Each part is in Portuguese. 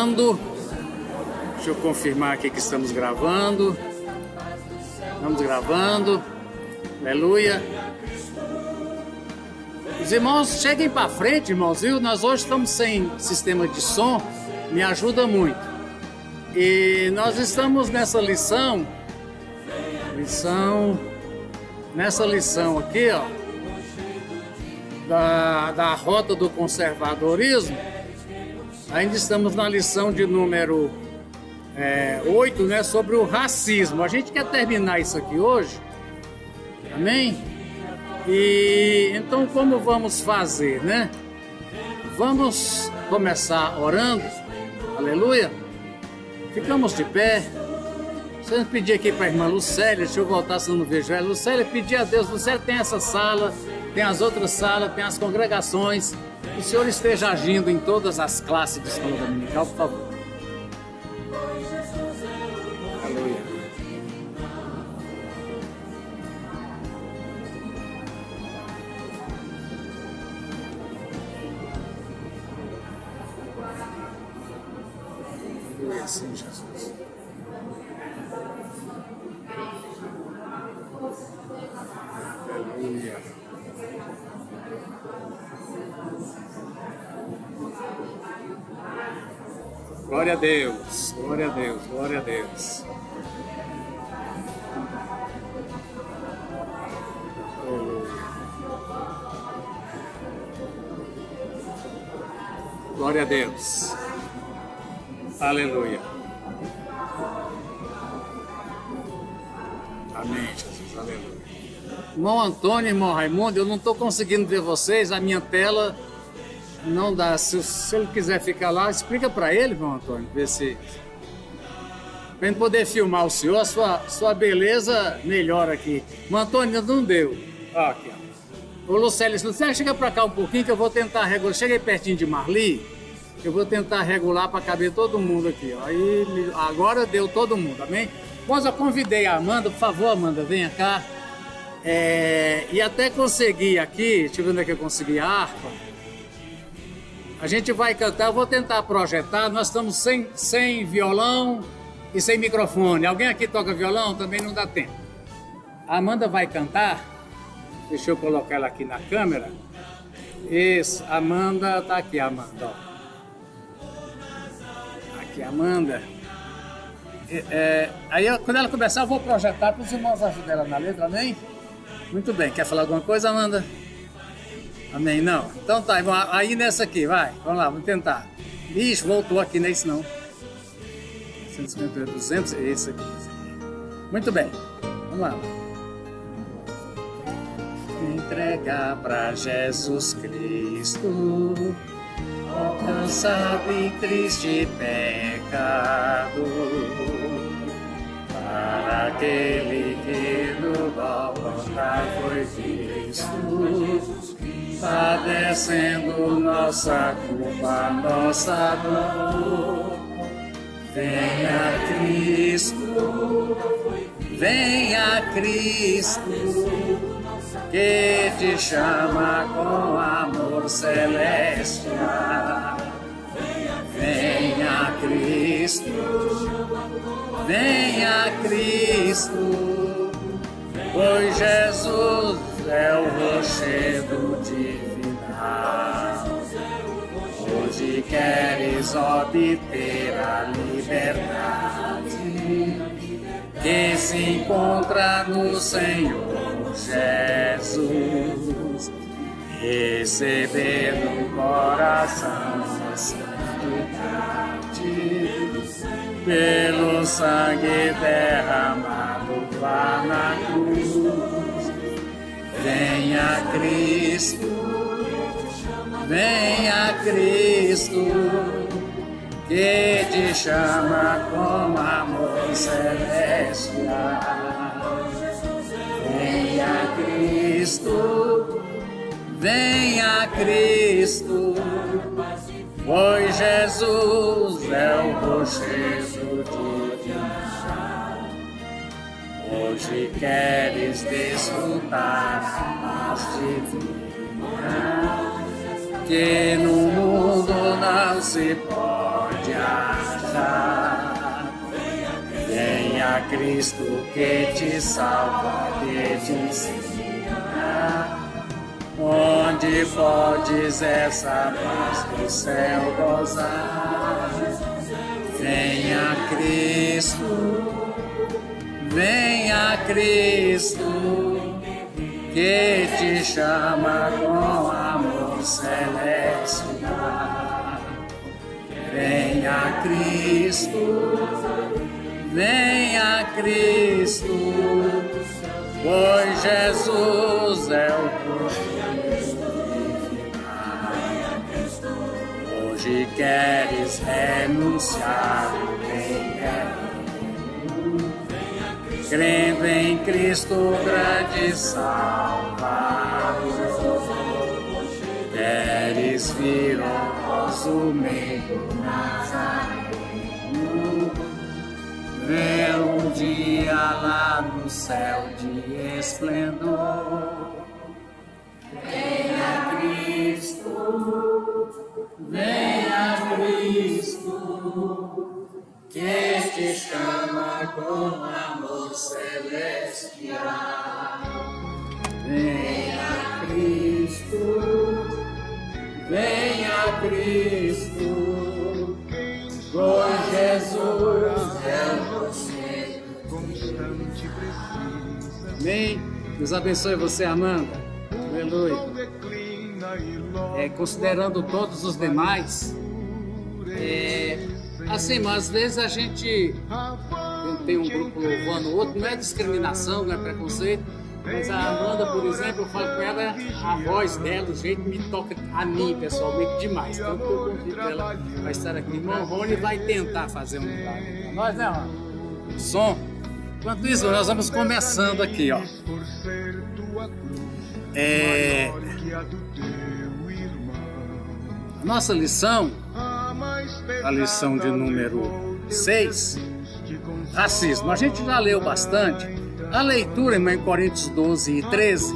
gravando. Deixa eu confirmar aqui que estamos gravando. Estamos gravando. Aleluia. Os irmãos, cheguem para frente, irmãos, viu? Nós hoje estamos sem sistema de som, me ajuda muito. E nós estamos nessa lição aqui, ó, da rota do conservadorismo. Ainda estamos na lição de número 8, né, sobre o racismo. A gente quer terminar isso aqui hoje, amém? E então como vamos fazer, né? Vamos começar orando, aleluia. Ficamos de pé. Você pedir aqui para a irmã Lucélia, deixa eu voltar se eu não vejo ela. Lucélia, pedir a Deus, Lucélia, tem essa sala, tem as outras salas, tem as congregações. Que o Senhor esteja agindo em todas as classes de escola dominical, por favor. Aleluia. Aleluia, sim, Jesus. Aleluia. Glória a Deus, glória a Deus, glória a Deus. Glória a Deus. Aleluia. Amém, Jesus, aleluia. Irmão Antônio, irmão Raimundo, eu não estou conseguindo ver vocês, a minha tela não dá. Se ele quiser ficar lá, explica para ele, irmão Antônio, ver se... Para ele poder filmar o senhor, a sua beleza melhora aqui. Irmão Antônio, não deu. Ó, aqui, ó. Ô Lucélia, chega para cá um pouquinho que eu vou tentar regular. Chega aí pertinho de Marli, que eu vou tentar regular para caber todo mundo aqui, ó. Aí, agora deu todo mundo, amém? Mas eu convidei a Amanda, por favor, Amanda, venha cá. E até conseguir aqui, deixa eu ver onde é que eu consegui a harpa. A gente vai cantar, eu vou tentar projetar, nós estamos sem violão e sem microfone. Alguém aqui toca violão? Também não dá tempo. A Amanda vai cantar, deixa eu colocar ela aqui na câmera. Isso, Amanda, tá aqui a Amanda, ó. Aqui a Amanda. Aí quando ela começar eu vou projetar para os irmãos ajudar ela na letra, amém? Muito bem, quer falar alguma coisa, Amanda? Amém, não? Então tá, aí nessa aqui, vai, vamos lá, vamos tentar. Ixi, voltou aqui, não é isso não. 150, 200, esse aqui. Muito bem, vamos lá. Entregar para Jesus Cristo, alcançado e triste pecado, para aquele que no Gólgota foi visto, padecendo nossa culpa, nossa dor. Venha Cristo, que te chama com amor celestial. Venha Cristo, pois Jesus é o rochedo divinal. Hoje queres obter a liberdade que se encontra no Senhor Jesus. Receber no coração a santidade pelo sangue derramado lá na cruz. Venha Cristo, que te chama com amor celestial. Venha Cristo, pois Jesus é o rochedo divinal. Hoje queres desfrutar a paz divina que no mundo não se pode achar. Venha Cristo que te salva, que te ensina, onde podes essa paz do céu gozar. Venha Cristo, que te chama com amor celestial. Venha Cristo, pois Jesus é o Cristo. Hoje queres renunciar o bem crendo em Cristo, grande Salvador. Queres vir honroso meio Nazareno, ver um dia lá no céu de esplendor. Venha Cristo, que te chama com amor celestial. Venha Cristo, pois Jesus é você. Amém. Deus abençoe você, Amanda. Aleluia. Considerando todos os demais, assim, mas às vezes a gente tem um grupo louvando o outro, não é discriminação, não é preconceito, mas a Amanda, por exemplo, eu falo com ela, a voz dela, o jeito me toca a mim pessoalmente demais, tanto que eu convido ela para estar aqui. Irmão Rony vai tentar fazer um milagre para nós, né, Rony? O som. Enquanto isso, nós vamos começando aqui, ó. Nossa lição, a lição de número 6, racismo. A gente já leu bastante. A leitura, irmão, em Coríntios 12 e 13,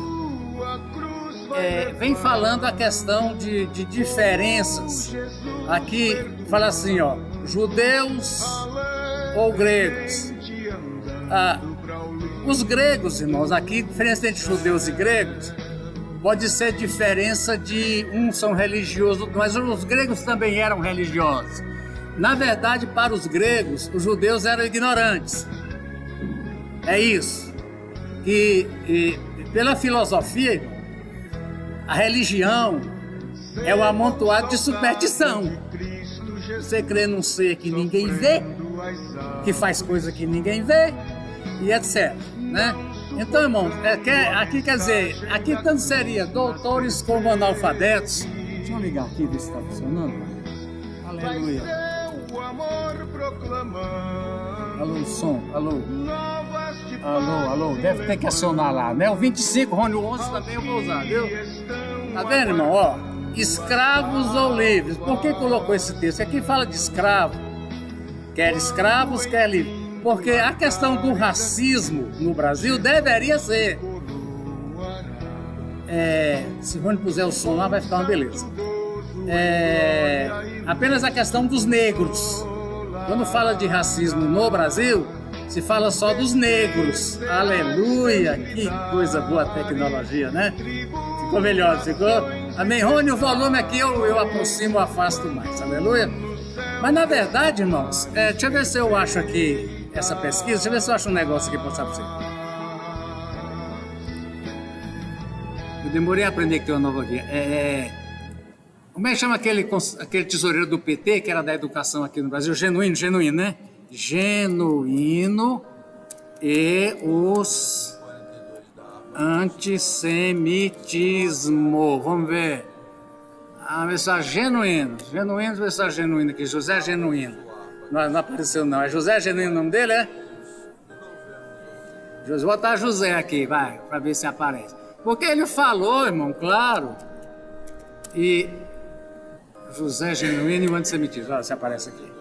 vem falando a questão de diferenças. Aqui fala assim, ó, judeus ou gregos. Os gregos, irmãos, aqui, diferença entre judeus e gregos, pode ser diferença de uns são religiosos, mas os gregos também eram religiosos. Na verdade, para os gregos, os judeus eram ignorantes. É isso. E pela filosofia, a religião é um amontoado de superstição. Você crê num ser que ninguém vê, que faz coisa que ninguém vê, e etc. Né? Então, irmão, aqui quer dizer, aqui tanto seria doutores como analfabetos. Deixa eu ligar aqui, ver se está funcionando. Aleluia. Alô, som, alô. Alô, deve ter que acionar lá, né? O 25, Rony, o 11 também eu vou usar, viu? Tá vendo, irmão? Ó, escravos ou livres. Por que colocou esse texto? Aqui fala de escravo. Quer escravos, quer livres. Porque a questão do racismo no Brasil deveria ser. Se o Rony puser o som lá, vai ficar uma beleza. Apenas a questão dos negros. Quando fala de racismo no Brasil, se fala só dos negros. Aleluia! Que coisa boa a tecnologia, né? Ficou melhor, ficou? Amém? Rony, o volume aqui eu aproximo ou afasto mais. Aleluia! Mas na verdade, irmãos, deixa eu ver se eu acho aqui essa pesquisa, deixa eu ver se eu acho um negócio aqui para mostrar para você. Eu demorei a aprender que tem uma nova aqui. Como é que chama aquele tesoureiro do PT, que era da educação aqui no Brasil? Genuíno, né? Genuíno e os antissemitismo. Vamos ver. A mensagem genuíno, mensagem genuína aqui, José Genuíno. Não apareceu não, é José Genuíno o nome dele, é? Vou botar José aqui, vai, para ver se aparece. Porque ele falou, irmão, claro. E José Genuíno e o antissemitismo, olha se aparece aqui.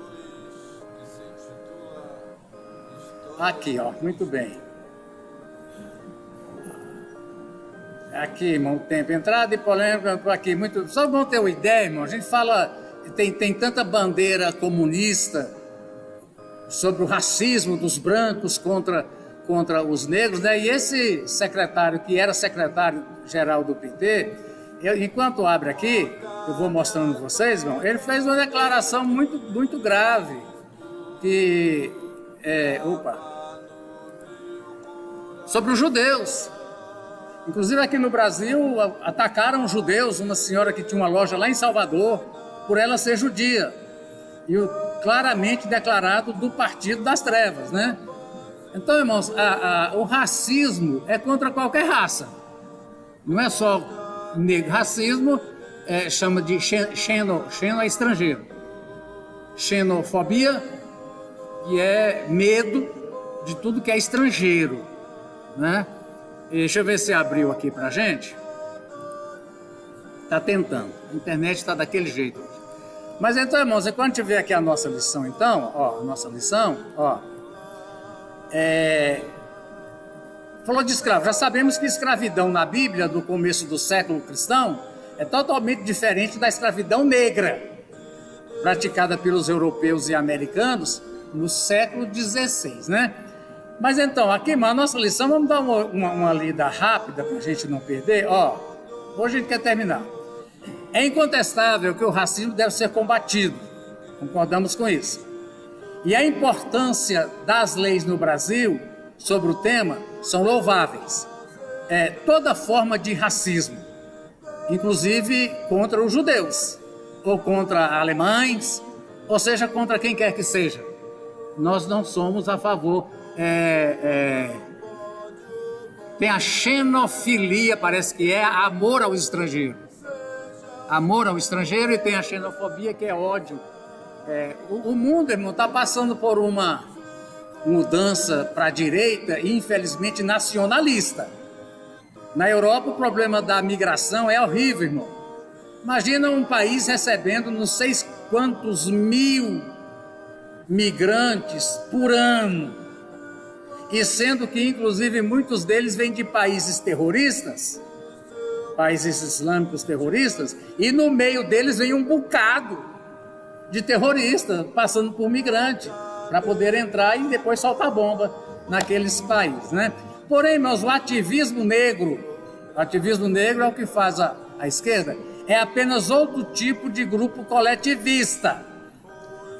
Aqui, ó, muito bem. Aqui, irmão, tempo. Entrada e polêmica por aqui. Muito... Só vão ter uma ideia, irmão. A gente fala, tem tanta bandeira comunista sobre o racismo dos brancos contra os negros, né? E esse secretário, que era secretário-geral do PT, enquanto abre aqui, eu vou mostrando vocês, irmão, ele fez uma declaração muito, muito grave, que sobre os judeus. Inclusive aqui no Brasil, atacaram os judeus, uma senhora que tinha uma loja lá em Salvador, por ela ser judia. E claramente declarado do Partido das Trevas, né? Então, irmãos, o racismo é contra qualquer raça. Não é só negro. Racismo chama de xeno é estrangeiro. Xenofobia, que é medo de tudo que é estrangeiro, né? Deixa eu ver se abriu aqui pra gente. Tá tentando. A internet está daquele jeito. Mas então, irmãos, quando a gente vê aqui a nossa lição, então, falou de escravo. Já sabemos que escravidão na Bíblia, do começo do século cristão, é totalmente diferente da escravidão negra, praticada pelos europeus e americanos no século XVI, né? Mas então, aqui, a nossa lição, vamos dar uma lida rápida para a gente não perder. Hoje a gente quer terminar. É incontestável que o racismo deve ser combatido, concordamos com isso. E a importância das leis no Brasil sobre o tema são louváveis. Toda forma de racismo, inclusive contra os judeus, ou contra alemães, ou seja, contra quem quer que seja. Nós não somos a favor. Tem a xenofilia, parece que é amor ao estrangeiro. Amor ao estrangeiro, e tem a xenofobia, que é ódio. O mundo, irmão, está passando por uma mudança para a direita e, infelizmente, nacionalista. Na Europa, o problema da migração é horrível, irmão. Imagina um país recebendo não sei quantos mil migrantes por ano, e sendo que, inclusive, muitos deles vêm de países terroristas, países islâmicos terroristas, e no meio deles vem um bocado de terroristas passando por migrante, para poder entrar e depois soltar bomba naqueles países, né? Porém, irmãos, o ativismo negro é o que faz a esquerda, é apenas outro tipo de grupo coletivista,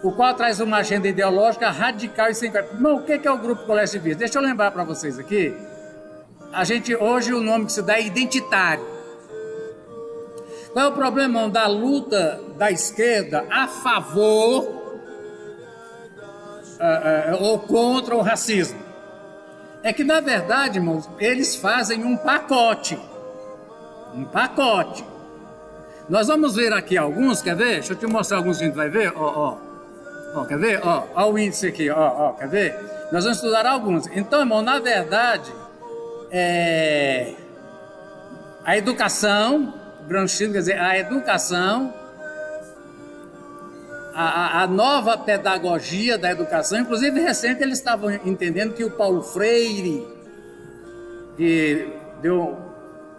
o qual traz uma agenda ideológica radical e sem... Irmão, o que é o grupo coletivista? Deixa eu lembrar para vocês aqui. Hoje o nome que se dá é identitário. Qual é o problema da luta da esquerda a favor ou contra o racismo? É que, na verdade, irmãos, eles fazem um pacote. Um pacote. Nós vamos ver aqui alguns, quer ver? Deixa eu te mostrar alguns que a gente vai ver. Quer ver? Ó o índice aqui, quer ver? Nós vamos estudar alguns. Então, irmão, na verdade, a educação, Gramsci, quer dizer, a educação, a nova pedagogia da educação, inclusive recente eles estavam entendendo que o Paulo Freire, que deu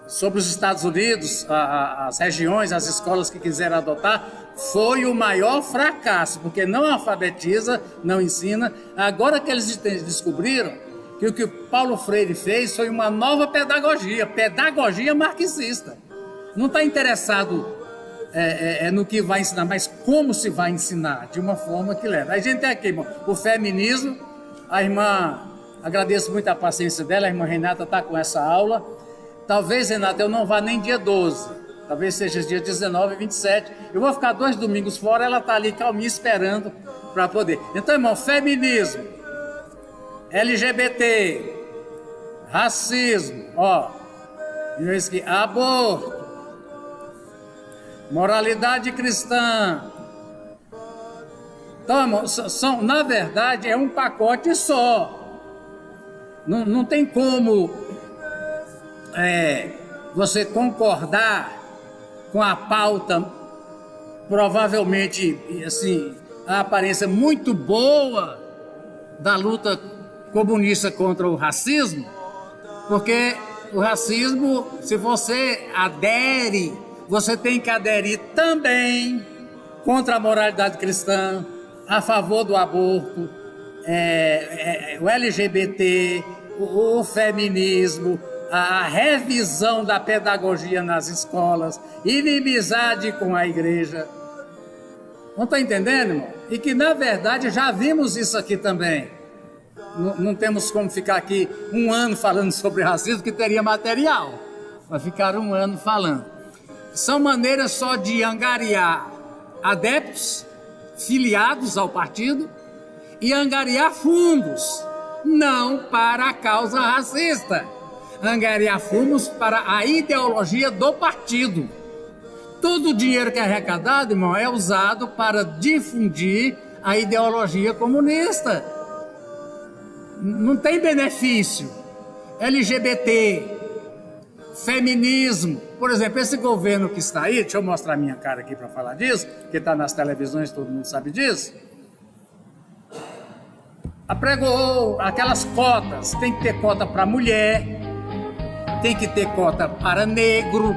sobre os Estados Unidos, as regiões, as escolas que quiseram adotar, foi o maior fracasso, porque não alfabetiza, não ensina. Agora que eles descobriram que o que o Paulo Freire fez foi uma nova pedagogia marxista. Não está interessado no que vai ensinar, mas como se vai ensinar, de uma forma que leva. A gente tem aqui, irmão, o feminismo. A irmã, agradeço muito a paciência dela, a irmã Renata está com essa aula. Talvez, Renata, eu não vá nem dia 12, talvez seja dia 19 e 27. Eu vou ficar 2 domingos fora, ela está ali calminha esperando para poder. Então, irmão, feminismo, LGBT, racismo, aborto, moralidade cristã. Então, irmão, na verdade, é um pacote só. Não tem como você concordar com a pauta, provavelmente, assim, a aparência muito boa da luta comunista contra o racismo, porque o racismo, se você adere, você tem que aderir também contra a moralidade cristã, a favor do aborto, o LGBT, o feminismo, a revisão da pedagogia nas escolas, inimizade com a igreja. Não está entendendo, irmão? E que, na verdade, já vimos isso aqui também. Não temos como ficar aqui um ano falando sobre racismo, que teria material para ficar um ano falando. São maneiras só de angariar adeptos, filiados ao partido, e angariar fundos, não para a causa racista. Angariar fundos para a ideologia do partido. Todo o dinheiro que é arrecadado, irmão, é usado para difundir a ideologia comunista. Não tem benefício. LGBT, feminismo. Por exemplo, esse governo que está aí, deixa eu mostrar minha cara aqui para falar disso, que está nas televisões, todo mundo sabe disso. Apregou aquelas cotas, tem que ter cota para mulher, tem que ter cota para negro,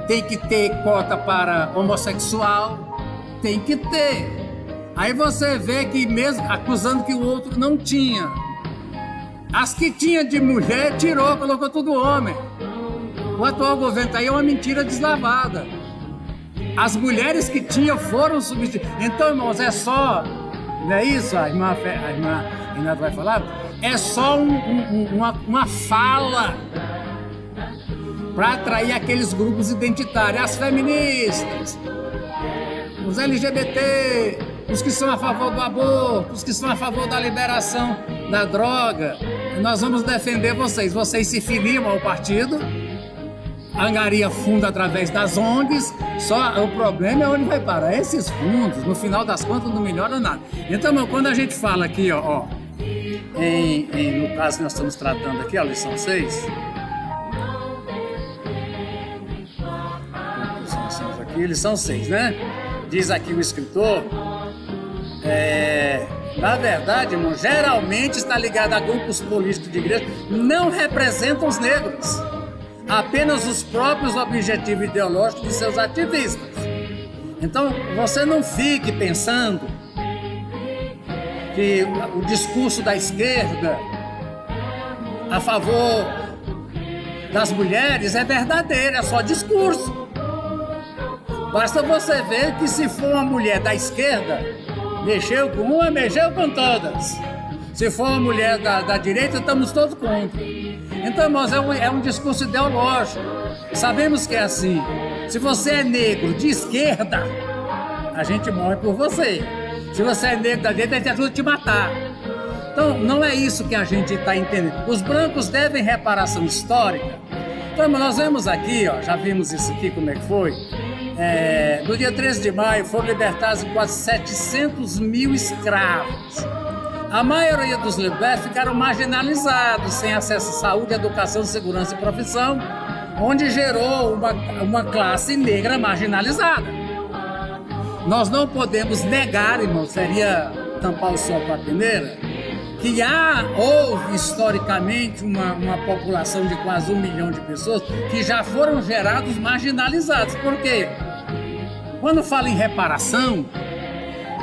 tem que ter cota para homossexual, tem que ter. Aí você vê que mesmo acusando que o outro não tinha. As que tinha de mulher, tirou, colocou tudo homem. O atual governo aí é uma mentira deslavada. As mulheres que tinha foram substituídas. Então, irmãos, é só, não é isso? A irmã Renata vai falar? É só uma fala para atrair aqueles grupos identitários, as feministas, os LGBT, os que são a favor do aborto, os que são a favor da liberação da droga. Nós vamos defender vocês. Vocês se filiam ao partido, angaria fundo através das ONGs, só o problema é onde vai parar esses fundos. No final das contas não melhora nada. Então, irmão, quando a gente fala aqui, no caso que nós estamos tratando aqui, a lição 6, lição 6, né? Diz aqui o escritor, na verdade, irmão, geralmente está ligado a grupos políticos de igreja, não representam os negros, apenas os próprios objetivos ideológicos de seus ativistas. Então, você não fique pensando que o discurso da esquerda a favor das mulheres é verdadeiro, é só discurso. Basta você ver que se for uma mulher da esquerda, mexeu com uma, mexeu com todas. Se for uma mulher da direita, estamos todos contra. Então, irmãos, é um discurso ideológico. Sabemos que é assim. Se você é negro de esquerda, a gente morre por você. Se você é negro da direita, a gente ajuda a te matar. Então, não é isso que a gente está entendendo. Os brancos devem reparação histórica. Então, nós vemos aqui, já vimos isso aqui, como é que foi. No dia 13 de maio foram libertados quase 700 mil escravos. A maioria dos libertos ficaram marginalizados, sem acesso à saúde, educação, segurança e profissão, onde gerou uma classe negra marginalizada. Nós não podemos negar, irmão, seria tampar o sol com a peneira, que houve historicamente uma população de quase 1 milhão de pessoas que já foram gerados marginalizados. Por quê? Quando fala em reparação,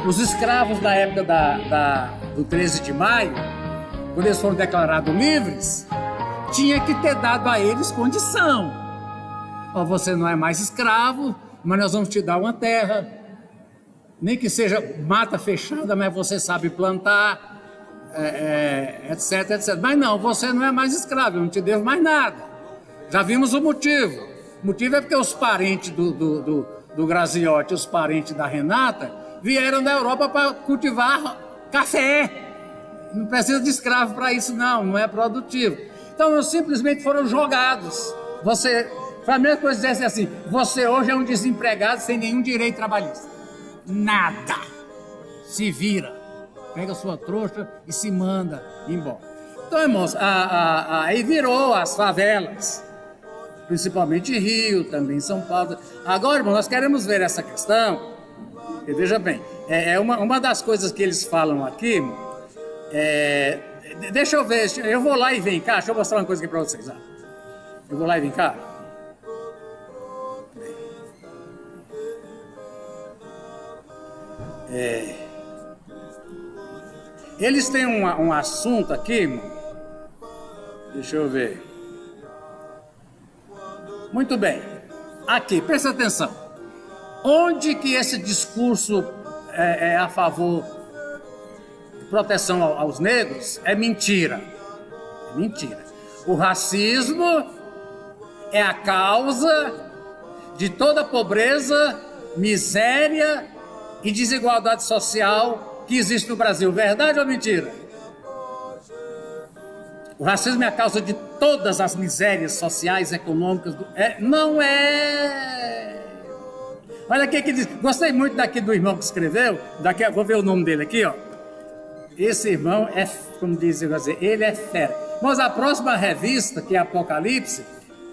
os escravos da época do 13 de maio, quando eles foram declarados livres, tinha que ter dado a eles condição. Você não é mais escravo, mas nós vamos te dar uma terra, nem que seja mata fechada, mas você sabe plantar, etc, etc. Mas não, você não é mais escravo, eu não te devo mais nada. Já vimos o motivo. O motivo é porque os parentes do Graziotti, os parentes da Renata, vieram da Europa para cultivar café. Não precisa de escravo para isso, não é produtivo. Então, eles simplesmente foram jogados. A mesma coisa dissesse assim, você hoje é um desempregado sem nenhum direito trabalhista. Nada. Se vira. Pega a sua trouxa e se manda embora. Então, irmãos, aí virou as favelas, principalmente Rio, também São Paulo. Agora, irmão, nós queremos ver essa questão, e veja bem, uma das coisas que eles falam aqui, deixa eu ver, eu vou lá e vem cá, deixa eu mostrar uma coisa aqui para vocês. Eu vou lá e vem cá. Eles têm um assunto aqui, irmão. Deixa eu ver. Muito bem. Aqui, presta atenção. Onde que esse discurso é a favor de proteção aos negros é mentira. É mentira. O racismo é a causa de toda a pobreza, miséria e desigualdade social que existe no Brasil. Verdade ou mentira? O racismo é a causa de todas as misérias sociais, econômicas. Não é. Olha aqui que diz. Gostei muito daqui do irmão que escreveu. Vou ver o nome dele aqui, ó. Esse irmão é, como diz, ele é fera. Mas a próxima revista, que é Apocalipse,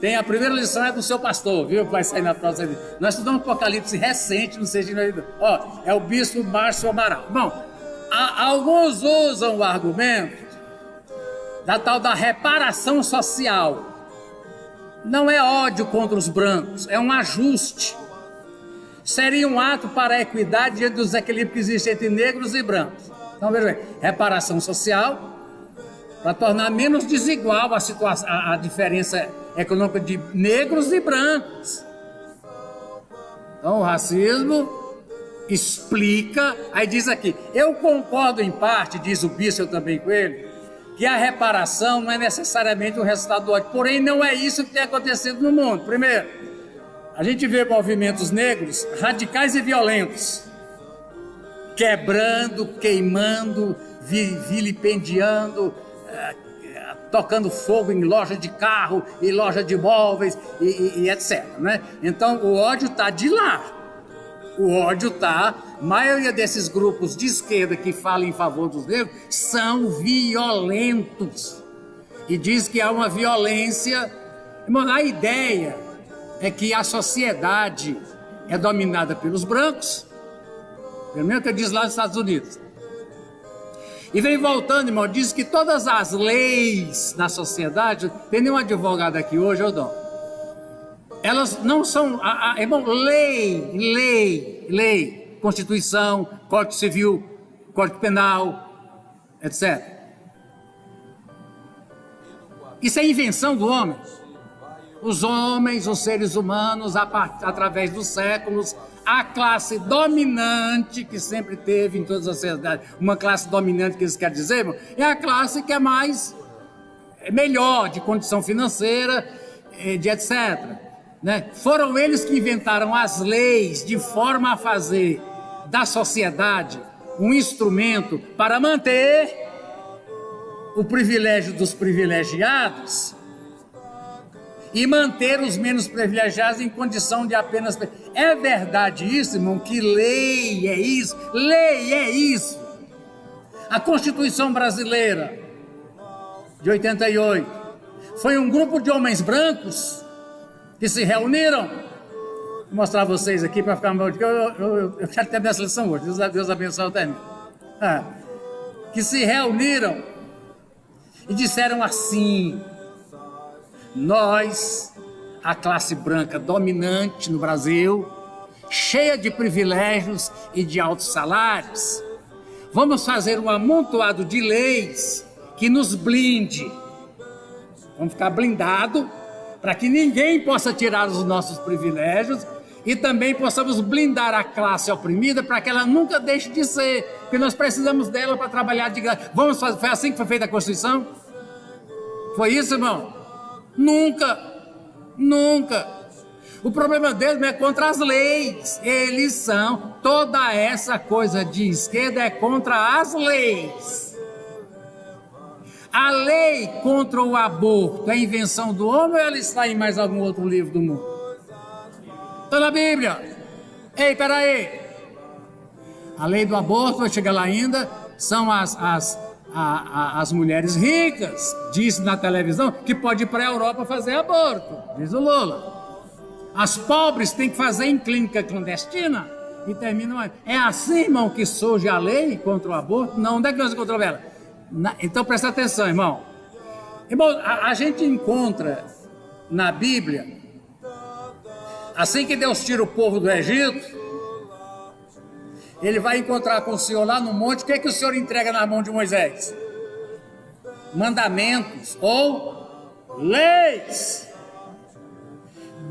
tem a primeira lição é do seu pastor, viu? Vai sair na próxima revista. Nós estudamos Apocalipse recente, não sei se ó, é o bispo Márcio Amaral. Bom, alguns usam o argumento da tal da reparação social. Não é ódio contra os brancos, é um ajuste. Seria um ato para a equidade diante dos equilíbrios que existem entre negros e brancos. Então, veja bem, reparação social para tornar menos desigual a diferença econômica de negros e brancos. Então, o racismo explica, aí diz aqui, eu concordo em parte, diz o bispo, eu também com ele, que a reparação não é necessariamente o resultado do ódio, porém não é isso que tem acontecido no mundo. Primeiro, a gente vê movimentos negros radicais e violentos, quebrando, queimando, vilipendiando, tocando fogo em loja de carro, em loja de móveis e etc. Né? Então o ódio está de lá. O ódio está, a maioria desses grupos de esquerda que falam em favor dos negros são violentos. E diz que há uma violência. Irmão, a ideia é que a sociedade é dominada pelos brancos, pelo menos que diz lá nos Estados Unidos. E vem voltando, irmão, diz que todas as leis da sociedade, tem nenhum advogado aqui hoje, eu dou. Elas não são, irmão, lei, Constituição, Código Civil, Código Penal, etc. Isso é invenção do homem. Os homens, os seres humanos, através dos séculos, a classe dominante que sempre teve em todas as sociedades, uma classe dominante que isso quer dizer, irmão, é a classe que é melhor de condição financeira, de etc. Né? Foram eles que inventaram as leis de forma a fazer da sociedade um instrumento para manter o privilégio dos privilegiados e manter os menos privilegiados em condição de apenas... É verdade isso, irmão, que lei é isso? Lei é isso. A Constituição Brasileira de 88 foi um grupo de homens brancos que se reuniram. Vou mostrar a vocês aqui para ficar... Eu quero ter minha lição hoje, Deus abençoe o término. Que se reuniram e disseram assim: nós, a classe branca dominante no Brasil, cheia de privilégios e de altos salários, vamos fazer um amontoado de leis que nos blinde. Vamos ficar blindado para que ninguém possa tirar os nossos privilégios e também possamos blindar a classe oprimida para que ela nunca deixe de ser, porque nós precisamos dela para trabalhar de graça. Vamos fazer, foi assim que foi feita a Constituição? Foi isso, irmão? Nunca. O problema deles não é contra as leis. Eles são, toda essa coisa de esquerda é contra as leis. A lei contra o aborto é invenção do homem ou ela está em mais algum outro livro do mundo? Está na Bíblia. Ei, peraí. A lei do aborto, vai chegar lá ainda, são as mulheres ricas, diz na televisão, que pode ir para a Europa fazer aborto, diz o Lula. As pobres têm que fazer em clínica clandestina e terminam. É assim, irmão, que surge a lei contra o aborto? Não, onde é que nós encontramos ela? Então presta atenção, irmão. Irmão, a gente encontra na Bíblia, assim que Deus tira o povo do Egito, ele vai encontrar com o Senhor lá no monte. O que é que o Senhor entrega na mão de Moisés? Mandamentos ou leis.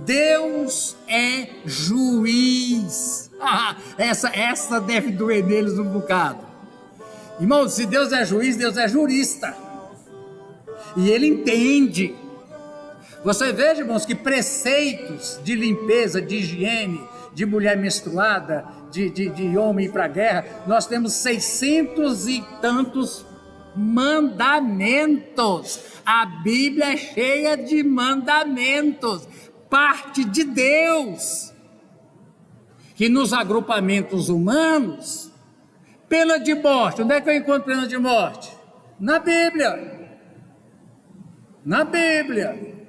Deus é juiz. Essa deve doer neles um bocado. Irmão, se Deus é juiz, Deus é jurista. E ele entende. Você veja, irmãos, que preceitos de limpeza, de higiene, de mulher menstruada, de homem ir para a guerra, nós temos 600 e tantos mandamentos. A Bíblia é cheia de mandamentos, parte de Deus, que nos agrupamentos humanos, pena de morte. Onde é que eu encontro pena de morte? Na Bíblia. Na Bíblia.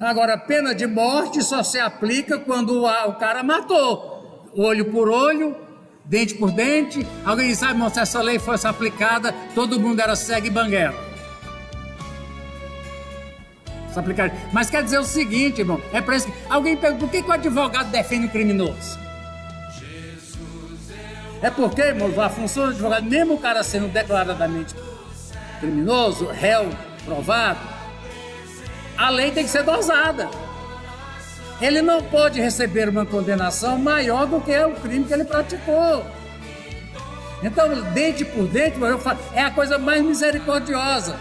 Agora, pena de morte só se aplica quando o cara matou. Olho por olho, dente por dente. Alguém sabe, irmão, se essa lei fosse aplicada, todo mundo era cego e banguelo. Mas quer dizer o seguinte, irmão, é para isso que alguém pergunta, por que o advogado defende o criminoso? É porque, irmão, a função do advogado, mesmo o cara sendo declaradamente criminoso, réu, provado, a lei tem que ser dosada. Ele não pode receber uma condenação maior do que o crime que ele praticou. Então, dente por dente, eu falo, é a coisa mais misericordiosa.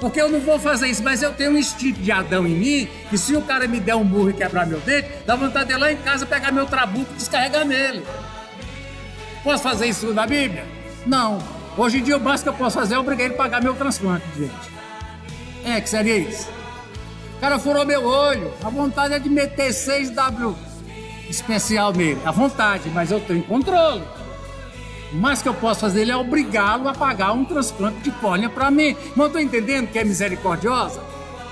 Porque eu não vou fazer isso, mas eu tenho um instinto de Adão em mim, que se o cara me der um murro e quebrar meu dente, dá vontade de ir lá em casa pegar meu trabuco e descarregar nele. Posso fazer isso na Bíblia? Não. Hoje em dia o básico que eu posso fazer é obrigar ele a pagar meu transplante, gente. É, que seria isso? O cara furou meu olho, a vontade é de meter 6W especial nele, a vontade, mas eu tenho controle. O mais que eu posso fazer ele é obrigá-lo a pagar um transplante de córnea para mim. Não estou entendendo que é misericordiosa?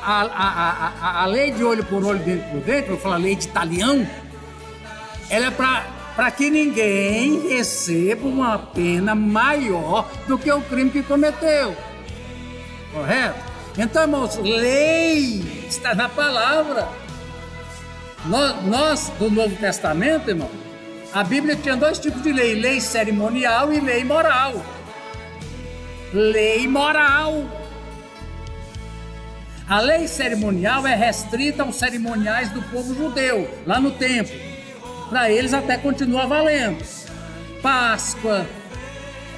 A lei de olho por olho, dente por dente, vou falar lei de talião, ela é para que ninguém receba uma pena maior do que o crime que cometeu. Correto? Então, irmãos, lei está na palavra. Nós do Novo Testamento, irmão, a Bíblia tinha dois tipos de lei: lei cerimonial e lei moral. Lei moral. A lei cerimonial é restrita aos cerimoniais do povo judeu, lá no templo. Para eles até continua valendo. Páscoa,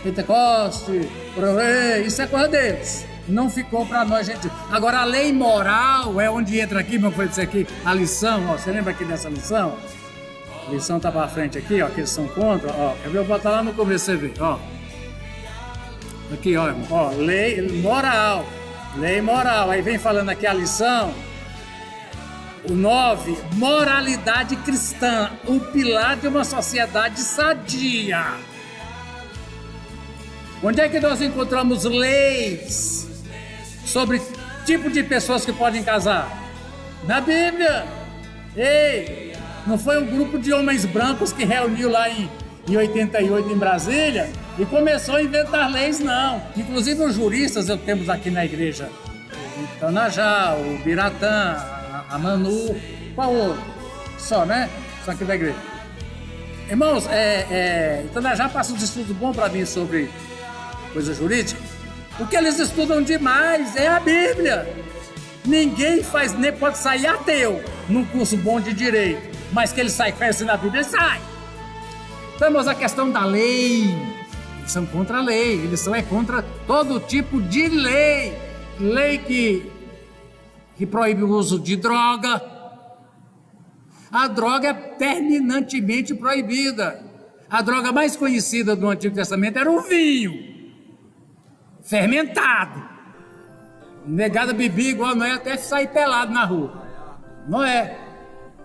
Pentecoste, isso é coisa deles. Não ficou para nós, gente. Agora, a lei moral é onde entra aqui, meu filho, isso aqui, a lição, ó, você lembra aqui dessa lição? A lição tá para frente aqui, ó, que eles são contra, ó, quer ver? Eu vou botar lá no começo, você vê, ó. Aqui, ó, lei moral, aí vem falando aqui a lição, o 9, moralidade cristã, o pilar de uma sociedade sadia. Onde é que nós encontramos leis sobre tipo de pessoas que podem casar? Na Bíblia. Ei, não foi um grupo de homens brancos que reuniu lá em 88 em Brasília e começou a inventar leis, não. Inclusive os juristas temos aqui na igreja, o Tanajá, o Biratã, a Manu, qual outro? Só, né? Só aqui da igreja. Irmãos, o Tanajá passa uns estudos bons para mim sobre coisa jurídica. O que eles estudam demais é a Bíblia. Ninguém nem pode sair ateu num curso bom de direito, mas que ele sai conhecendo a Bíblia, ele sai. Então, mas a questão da lei, eles são contra a lei, eles são contra todo tipo de lei. Lei que proíbe o uso de droga. A droga é terminantemente proibida. A droga mais conhecida do Antigo Testamento era o vinho fermentado. Negada bebia igual Noé, até sair pelado na rua. Noé,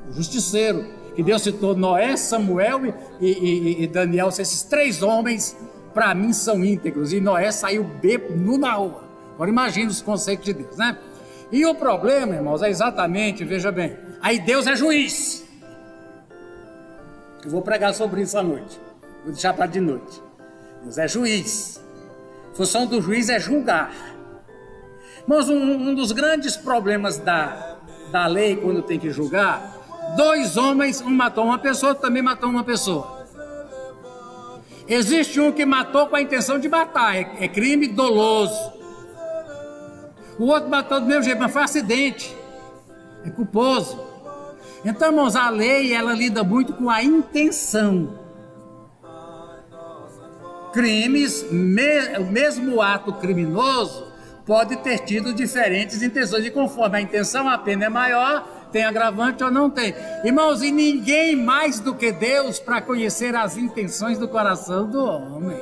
o justiceiro, que Deus citou Noé, Samuel e Daniel, esses 3 homens, para mim, são íntegros. E Noé saiu nu na rua. Agora imagina os conceitos de Deus, né? E o problema, irmãos, é exatamente, veja bem, aí Deus é juiz. Eu vou pregar sobre isso à noite. Vou deixar para de noite. Deus é juiz. A função do juiz é julgar. Mas um dos grandes problemas da lei quando tem que julgar? 2 homens, um matou uma pessoa, outro também matou uma pessoa. Existe um que matou com a intenção de matar, é crime doloso. O outro matou do mesmo jeito, mas foi acidente, é culposo. Então, irmãos, a lei, ela lida muito com a intenção. Crimes, o mesmo ato criminoso pode ter tido diferentes intenções, e conforme a intenção, a pena é maior, tem agravante ou não tem. Irmãos, e ninguém mais do que Deus para conhecer as intenções do coração do homem.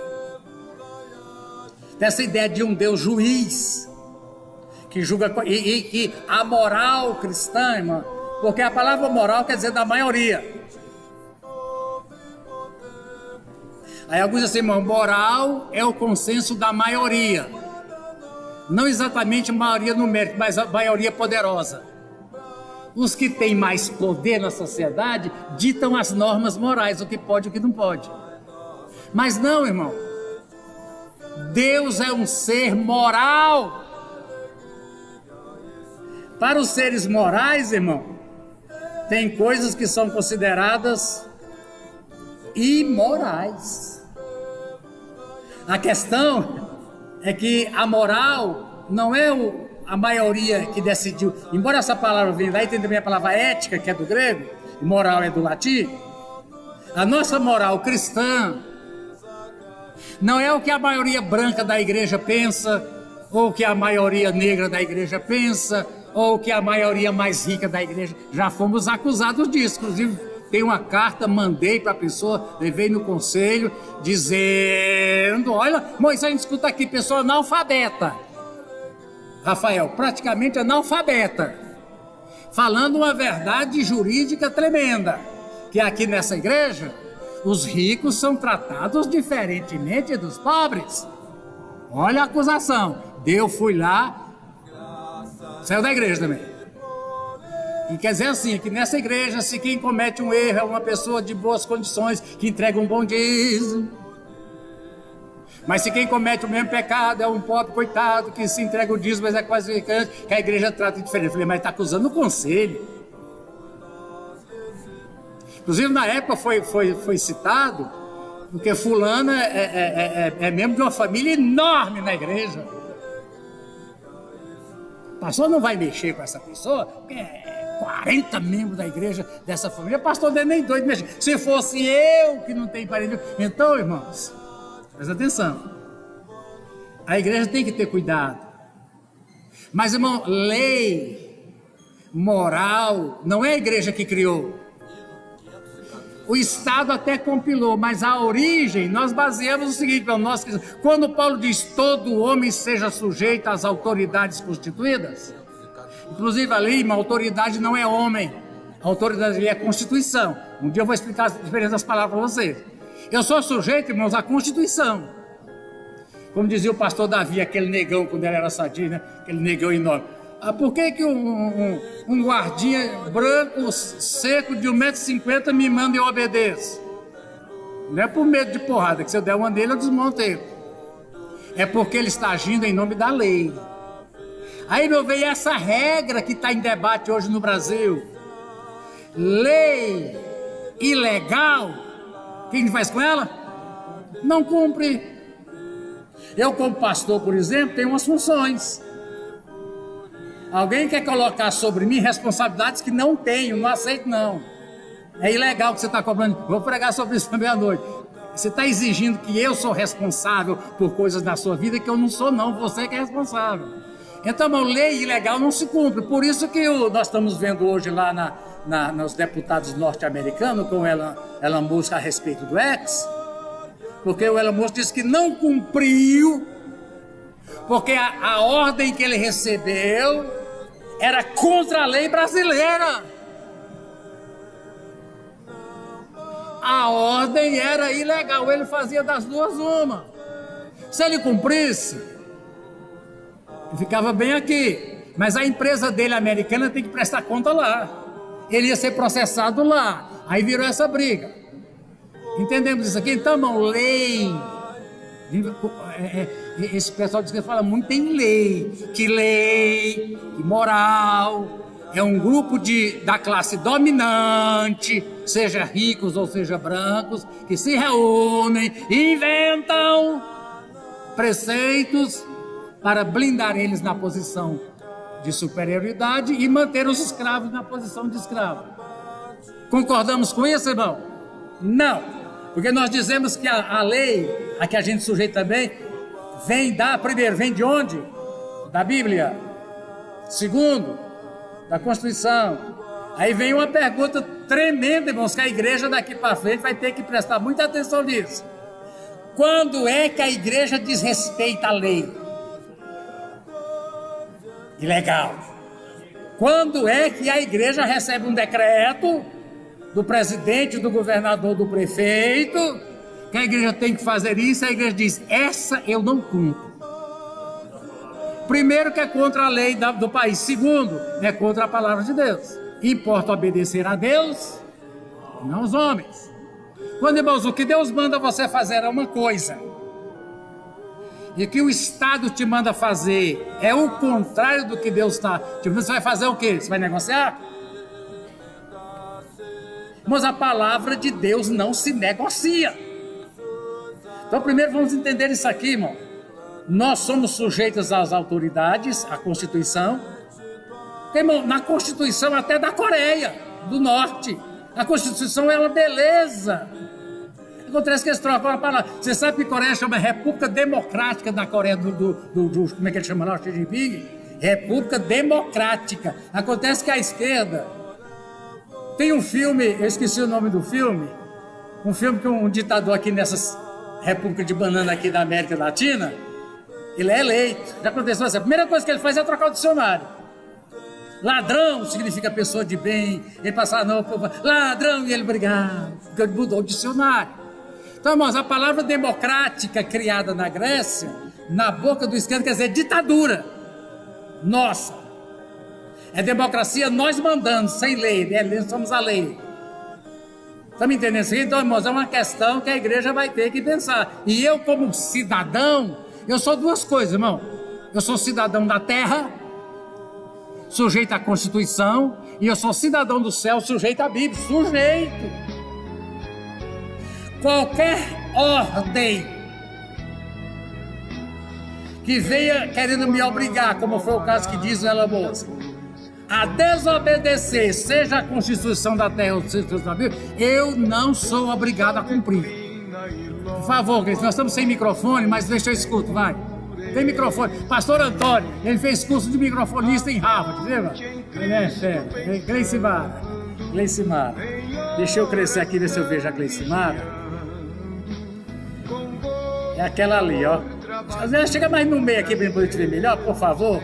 Essa ideia de um Deus juiz, que julga, e a moral cristã, irmão, porque a palavra moral quer dizer da maioria. Aí alguns dizem assim, irmão, moral é o consenso da maioria. Não exatamente maioria numérica, mas a maioria poderosa. Os que têm mais poder na sociedade ditam as normas morais, o que pode e o que não pode. Mas não, irmão. Deus é um ser moral. Para os seres morais, irmão, tem coisas que são consideradas imorais. A questão é que a moral não é a maioria que decidiu. Embora essa palavra venha daí, tem também a palavra ética, que é do grego, e moral é do latim. A nossa moral cristã não é o que a maioria branca da igreja pensa, ou o que a maioria negra da igreja pensa, ou o que a maioria mais rica da igreja. Já fomos acusados disso, inclusive. Tem uma carta, mandei para a pessoa, levei no conselho, dizendo, olha, Moisés, a gente escuta aqui, pessoa analfabeta. Rafael, praticamente analfabeta. Falando uma verdade jurídica tremenda, que aqui nessa igreja, os ricos são tratados diferentemente dos pobres. Olha a acusação. Eu fui lá, saiu da igreja também. E quer dizer assim, que nessa igreja, se quem comete um erro é uma pessoa de boas condições, que entrega um bom dízimo. Mas se quem comete o mesmo pecado é um pobre coitado, que se entrega o dízimo, mas é quase ficante, que a igreja trata diferente. Eu falei, mas está acusando o conselho. Inclusive, na época foi citado, porque fulano é membro de uma família enorme na igreja. O pastor não vai mexer com essa pessoa, porque 40 membros da igreja dessa família, o pastor não é nem doido mexer. Se fosse eu que não tenho parente. Então, irmãos, presta atenção. A igreja tem que ter cuidado. Mas, irmão, lei, moral, não é a igreja que criou. O Estado até compilou, mas a origem, nós baseamos no seguinte, quando Paulo diz todo homem seja sujeito às autoridades constituídas, inclusive a lei, uma autoridade não é homem, a autoridade é a Constituição. Um dia eu vou explicar as diferenças das palavras para vocês. Eu sou sujeito, irmãos, à Constituição. Como dizia o pastor Davi, aquele negão, quando ele era sadio, né? Aquele negão enorme. Por que um guardinha branco, seco, de 1,50 m me manda e eu obedeço? Não é por medo de porrada, que se eu der uma nele, eu desmonto ele. É porque ele está agindo em nome da lei. Aí, meu bem, essa regra que está em debate hoje no Brasil, lei ilegal, o que a gente faz com ela? Não cumpre. Eu, como pastor, por exemplo, tenho umas funções. Alguém quer colocar sobre mim responsabilidades que não tenho, não aceito não. É ilegal o que você está cobrando. Vou pregar sobre isso também à noite. Você está exigindo que eu sou responsável por coisas da sua vida que eu não sou não, você que é responsável. Então, a lei ilegal não se cumpre. Por isso que nós estamos vendo hoje lá nos deputados norte-americanos, com Elon Musk a respeito do X, porque o Elon Musk disse que não cumpriu, porque a ordem que ele recebeu era contra a lei brasileira. A ordem era ilegal, ele fazia das duas uma. Se ele cumprisse, ele ficava bem aqui. Mas a empresa dele, americana, tem que prestar conta lá. Ele ia ser processado lá. Aí virou essa briga. Entendemos isso aqui? Então, irmão, lei. Esse pessoal diz que fala muito em lei, que moral. é um grupo da classe dominante, seja ricos ou seja brancos, que se reúnem e inventam preceitos para blindar eles na posição de superioridade e manter os escravos na posição de escravo. Concordamos com isso, irmão? Não, porque nós dizemos que a lei, a que a gente sujeita também, primeiro, vem de onde? Da Bíblia. Segundo, da Constituição. Aí vem uma pergunta tremenda, irmãos, que a igreja daqui para frente vai ter que prestar muita atenção nisso. Quando é que a igreja desrespeita a lei? Ilegal. Quando é que a igreja recebe um decreto do presidente, do governador, do prefeito, que a igreja tem que fazer isso, a igreja diz, essa eu não cumpro. Primeiro, que é contra a lei do país. Segundo, é contra a palavra de Deus. Importa obedecer a Deus e não aos homens. Quando, irmãos, o que Deus manda você fazer é uma coisa, e o que o Estado te manda fazer é o contrário do que Deus está. Você vai fazer o quê? Você vai negociar? Mas a palavra de Deus não se negocia. Então, primeiro vamos entender isso aqui, irmão. Nós somos sujeitos às autoridades, à Constituição. Irmão, na Constituição até da Coreia do Norte, a Constituição é uma beleza. Acontece que eles trocam a palavra. Você sabe que a Coreia chama República Democrática da Coreia como é que ele chama lá? Xi Jinping? República Democrática. Acontece que a esquerda tem um filme, eu esqueci o nome do filme, um filme que um ditador aqui nessas repúblicas de banana aqui da América Latina, ele é eleito. Já aconteceu assim, a primeira coisa que ele faz é trocar o dicionário. Ladrão significa pessoa de bem, ele passava não, ladrão, e ele brigava, porque ele mudou o dicionário. Então, irmãos, a palavra democrática criada na Grécia, na boca do esquerdo, quer dizer ditadura. Nossa, é democracia nós mandando, sem lei, né? Nós somos a lei. Está me entendendo isso? Então, irmãos, é uma questão que a igreja vai ter que pensar. E eu, como cidadão, eu sou duas coisas, irmão. Eu sou cidadão da terra, sujeito à Constituição, e eu sou cidadão do céu, sujeito à Bíblia, sujeito. Qualquer ordem que venha querendo me obrigar, como foi o caso que diz ela moça, a desobedecer, seja a Constituição da terra ou seja da Bíblia, eu não sou obrigado a cumprir. Por favor, nós estamos sem microfone, mas deixa eu escuto, vai. Tem microfone. Pastor Antônio, ele fez curso de microfonista em Harvard, lembra? Ele é fera. Gleicimara. Deixa eu crescer aqui, ver se eu vejo a Gleicimara. É aquela ali, ó. Chega mais no meio aqui para eu poder te ver melhor, por favor.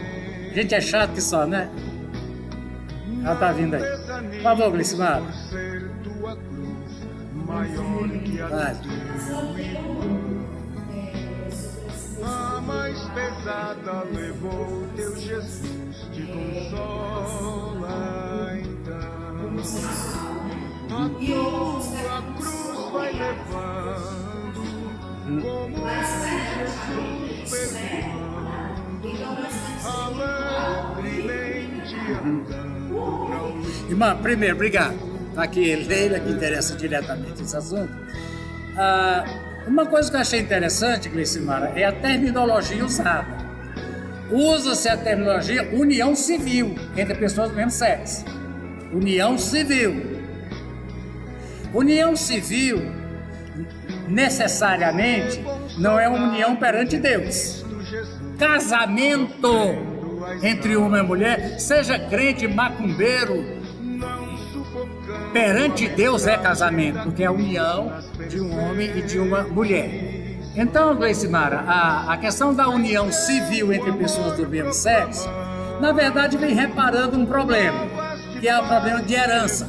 A gente é chato que só, né? Ela tá vindo aí. Por favor, Gleicimara. Vai. A mais pesada levou teu Jesus, te consola então. A tua cruz vai levando, como Jesus perdoando, alegremente andando. Irmã, primeiro, obrigado. Tá aqui Leila, que interessa diretamente esse assunto. Uma coisa que eu achei interessante, Gleicimara, é a terminologia usada. Usa-se a terminologia união civil entre pessoas do mesmo sexo. União civil. União civil, necessariamente, não é uma união perante Deus. Casamento entre homem e mulher, seja crente, macumbeiro, perante Deus é casamento, porque é a união de um homem e de uma mulher. Então, Gleicimara, a questão da união civil entre pessoas do mesmo sexo, na verdade vem reparando um problema, que é o problema de herança.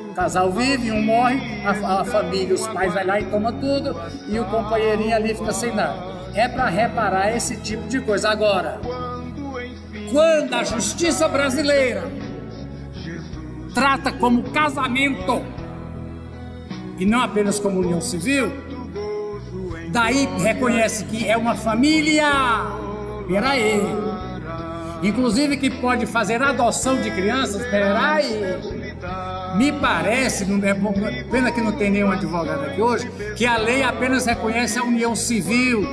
O casal vive, um morre, a família, os pais vai lá e toma tudo, e o companheirinho ali fica sem nada. É para reparar esse tipo de coisa. Agora, quando a justiça brasileira trata como casamento e não apenas como união civil, daí reconhece que é uma família. Peraí, inclusive que pode fazer adoção de crianças. Peraí, me parece, não é pena que não tem nenhum advogado aqui hoje, que a lei apenas reconhece a união civil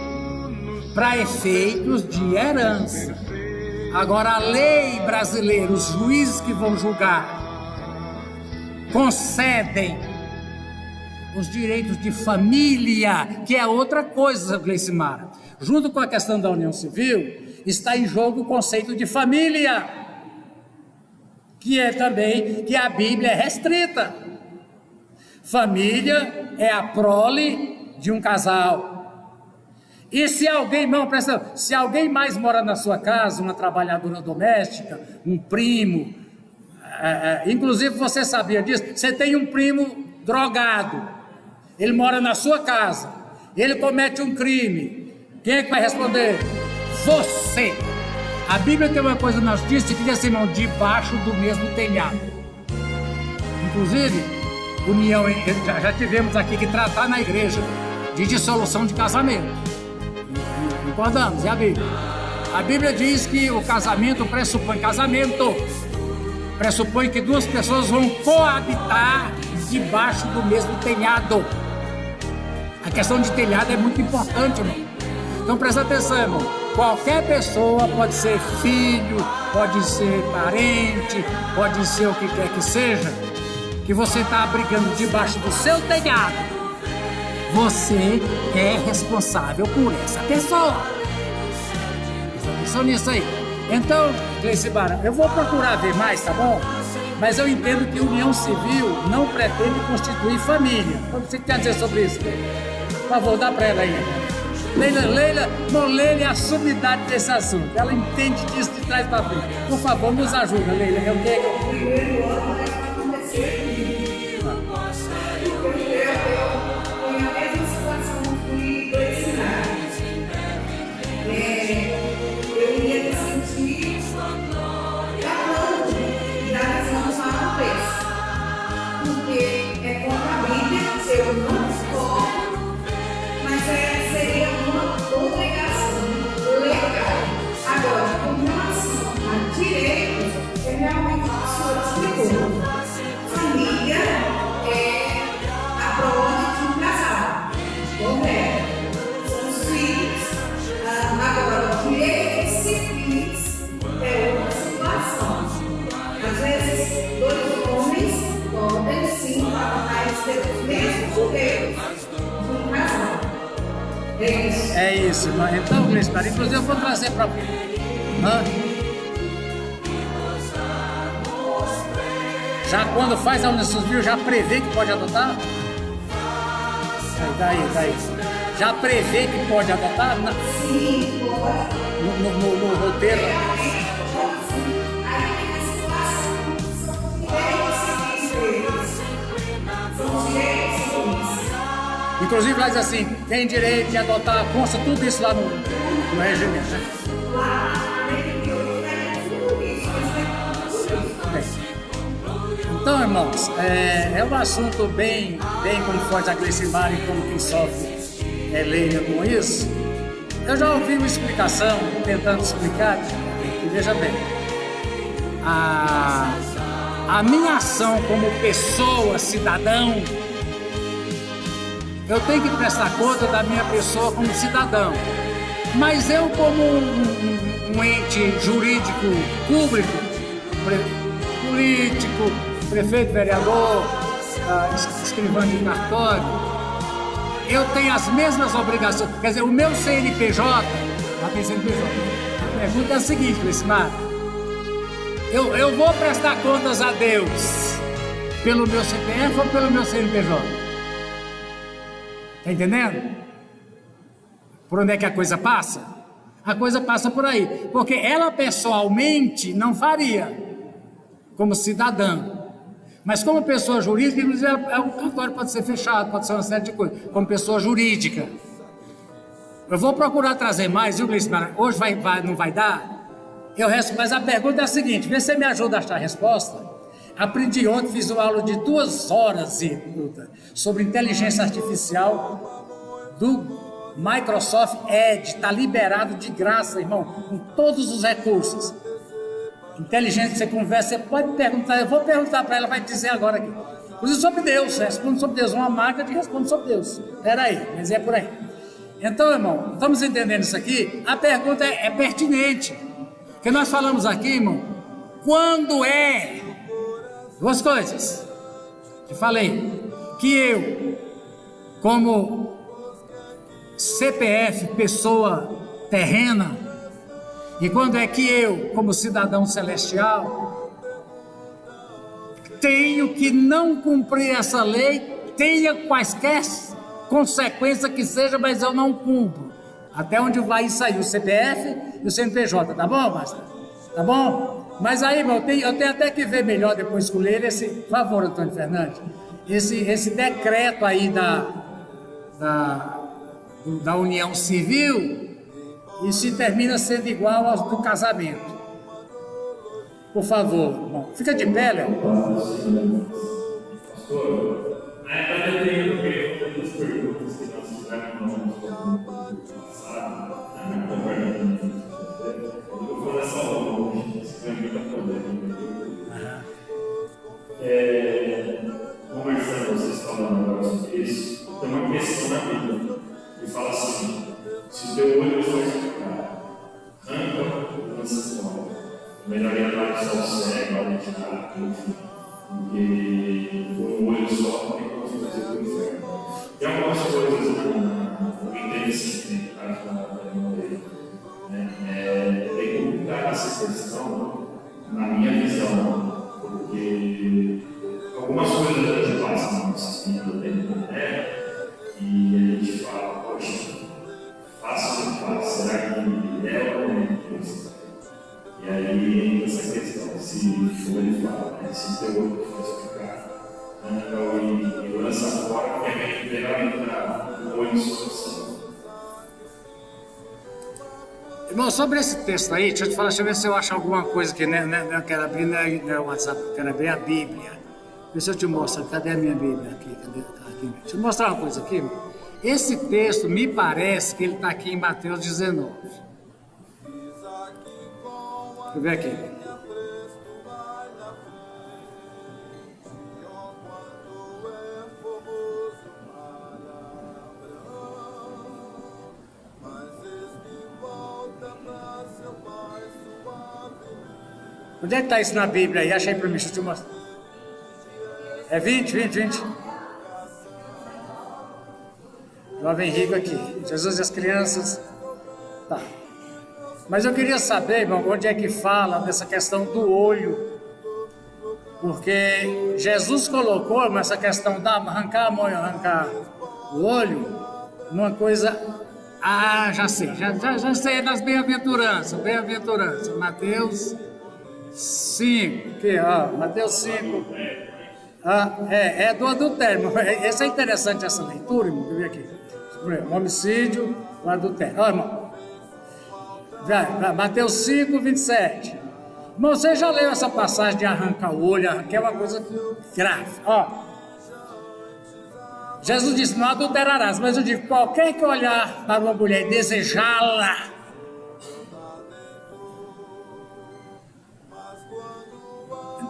para efeitos de herança. Agora, a lei brasileira, os juízes que vão julgar, concedem os direitos de família, que é outra coisa, Gleicimara. Junto com a questão da união civil, está em jogo o conceito de família, que é também que a Bíblia é restrita. Família é a prole de um casal. E se alguém, não, presta, se alguém mais mora na sua casa, uma trabalhadora doméstica, um primo, inclusive você sabia disso, você tem um primo drogado, ele mora na sua casa, ele comete um crime, quem é que vai responder? Você. A Bíblia tem uma coisa nas disse que diz assim, irmão, debaixo do mesmo telhado. Inclusive, união, já tivemos aqui que tratar na igreja de dissolução de casamento. Concordamos, é a Bíblia. A Bíblia diz que o casamento pressupõe que duas pessoas vão coabitar debaixo do mesmo telhado. A questão de telhado é muito importante, irmão. Então presta atenção, irmão. Qualquer pessoa pode ser filho, pode ser parente, pode ser o que quer que seja, que você está abrigando debaixo do seu telhado. Você é responsável por essa pessoa. Presta atenção nisso aí. Então, Gleicimara, eu vou procurar ver mais, tá bom? Mas eu entendo que união civil não pretende constituir família. O que você quer dizer sobre isso? Por favor, dá para ela aí. Leila é a sumidade desse assunto. Ela entende disso de trás para frente. Por favor, nos ajuda, Leila. Eu quero... Primeiro ano vai acontecer comigo. Foi a mesma situação que Gleicimara. Eu ia me sentir falando e analisando mal o preço. Porque é contra a Bíblia, eu não discordo, mas seria uma obrigação legal. Agora, com relação a direitos, é realmente o que o senhor explicou. Família é a prole de um casal, correto? São os filhos. Agora, direitos civis é outra situação. Às vezes, dois homens podem sim ter os mesmos direitos de um casal. É isso, mas então, Gleicimara, inclusive eu vou trazer para... Já quando faz a união civil, já prevê que pode adotar? Daí. Já prevê que pode adotar? Sim, pode. No roteiro? Inclusive lá diz assim, tem direito de adotar, consta tudo isso lá no regimento, né? Então, irmãos, é um assunto bem como forte a Gleicimara e como quem sofre Leila com isso. Eu já ouvi uma explicação, tentando explicar, e veja bem, a minha ação como pessoa, cidadão, eu tenho que prestar conta da minha pessoa como cidadão. Mas eu, como um ente jurídico público, político, prefeito, vereador, escrivão de cartório, eu tenho as mesmas obrigações. Quer dizer, o meu CNPJ, lá tem CNPJ. A pergunta é a seguinte, Gleicimara. Eu vou prestar contas a Deus pelo meu CPF ou pelo meu CNPJ? Está entendendo? Por onde é que a coisa passa? A coisa passa por aí. Porque ela pessoalmente não faria, como cidadã. Mas como pessoa jurídica, inclusive, o cartório pode ser fechado, pode ser uma série de coisas. Como pessoa jurídica. Eu vou procurar trazer mais, viu, Gleicimara? Hoje não vai dar? Mas a pergunta é a seguinte, vê se você me ajuda a achar a resposta. Aprendi ontem, fiz uma aula de 2 horas sobre inteligência artificial do Microsoft Edge. Está liberado de graça, irmão, com todos os recursos. inteligente que você conversa, você pode perguntar, eu vou perguntar para ela, vai dizer agora aqui. Inclusive sobre Deus, responde sobre Deus, uma marca de responde sobre Deus. Peraí, mas é por aí. Então, irmão, estamos entendendo isso aqui? A pergunta é pertinente. Porque nós falamos aqui, irmão, quando é duas coisas. Eu falei que eu, como CPF, pessoa terrena, e quando é que eu, como cidadão celestial, tenho que não cumprir essa lei, tenha quaisquer consequência que seja, mas eu não cumpro. Até onde vai sair o CPF e o CNPJ, tá bom, pastor? Tá bom? Mas aí, irmão, eu tenho até que ver melhor depois com ele esse, por favor, Antônio Fernandes, esse decreto aí da união civil, e se termina sendo igual ao do casamento. Por favor, irmão, fica de pé, Léo. Pastor, na verdade eu tenho algumas perguntas que nós fizemos no passado, na minha conversa. Eu vou fazer só uma, se tiver muita polêmica. Conversando, vocês falando agora sobre isso, tem uma questão na Bíblia que fala assim: se o teu olho for espicado, arranca e lança fora. Melhor ir atrás do cego, ao tirar, enfim. Porque um olho só tem como fazer o inferno. Tem algumas coisas interessantes no caso da irmã dele. É bem complicada essa questão, na minha visão, porque algumas coisas a gente passa na nossa vida dentro da terra e a gente fala, poxa, faço o que faço, será que é ou não é Deus? E aí entra essa questão, se como ele fala, se teu olho for explicar, e lança fora, porque é melhor entrar no olho só. Irmão, sobre esse texto aí, deixa eu te falar, deixa eu ver se eu acho alguma coisa que não quero abrir, não é o WhatsApp, eu quero abrir a Bíblia. Vê se eu te mostro, cadê a minha Bíblia aqui? Aqui? Deixa eu mostrar uma coisa aqui, irmão. Esse texto me parece que ele está aqui em Mateus 19. Deixa eu ver aqui. Onde é que está isso na Bíblia aí? Acha aí para mim, deixa eu te mostrar. É 20. Jovem rico aqui. Jesus e as crianças. Tá. Mas eu queria saber, irmão, onde é que fala dessa questão do olho. Porque Jesus colocou essa questão da arrancar a mão e arrancar o olho numa coisa. Ah, já sei das bem-aventuranças. Mateus 5. Aqui, ó, Mateus 5. É do adultério. Essa é interessante, essa leitura, irmão. Deixa eu ver aqui. O homicídio, o adultério. Ó, irmão. Mateus 5, 27. Irmão, você já leu essa passagem de arrancar o olho, que é uma coisa grave. Ó. Jesus disse: não adulterarás, mas eu digo: qualquer que olhar para uma mulher e desejá-la,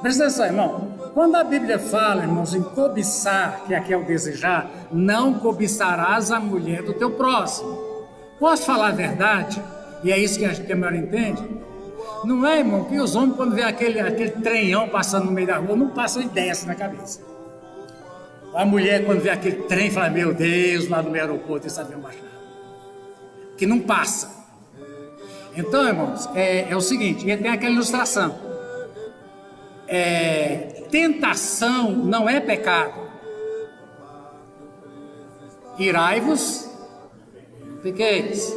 presta atenção, irmão. Quando a Bíblia fala, irmãos, em cobiçar, que aqui é o desejar, não cobiçarás a mulher do teu próximo. Posso falar a verdade? E é isso que a mulher entende? Não é, irmão, que os homens, quando vê aquele trenhão passando no meio da rua, não passam ideia assim na cabeça. A mulher, quando vê aquele trem, fala: meu Deus, lá no aeroporto, esse avião baixado. Que não passa. Então, irmãos, é o seguinte, tem aquela ilustração. Tentação não é pecado. Irai-vos, fiqueis.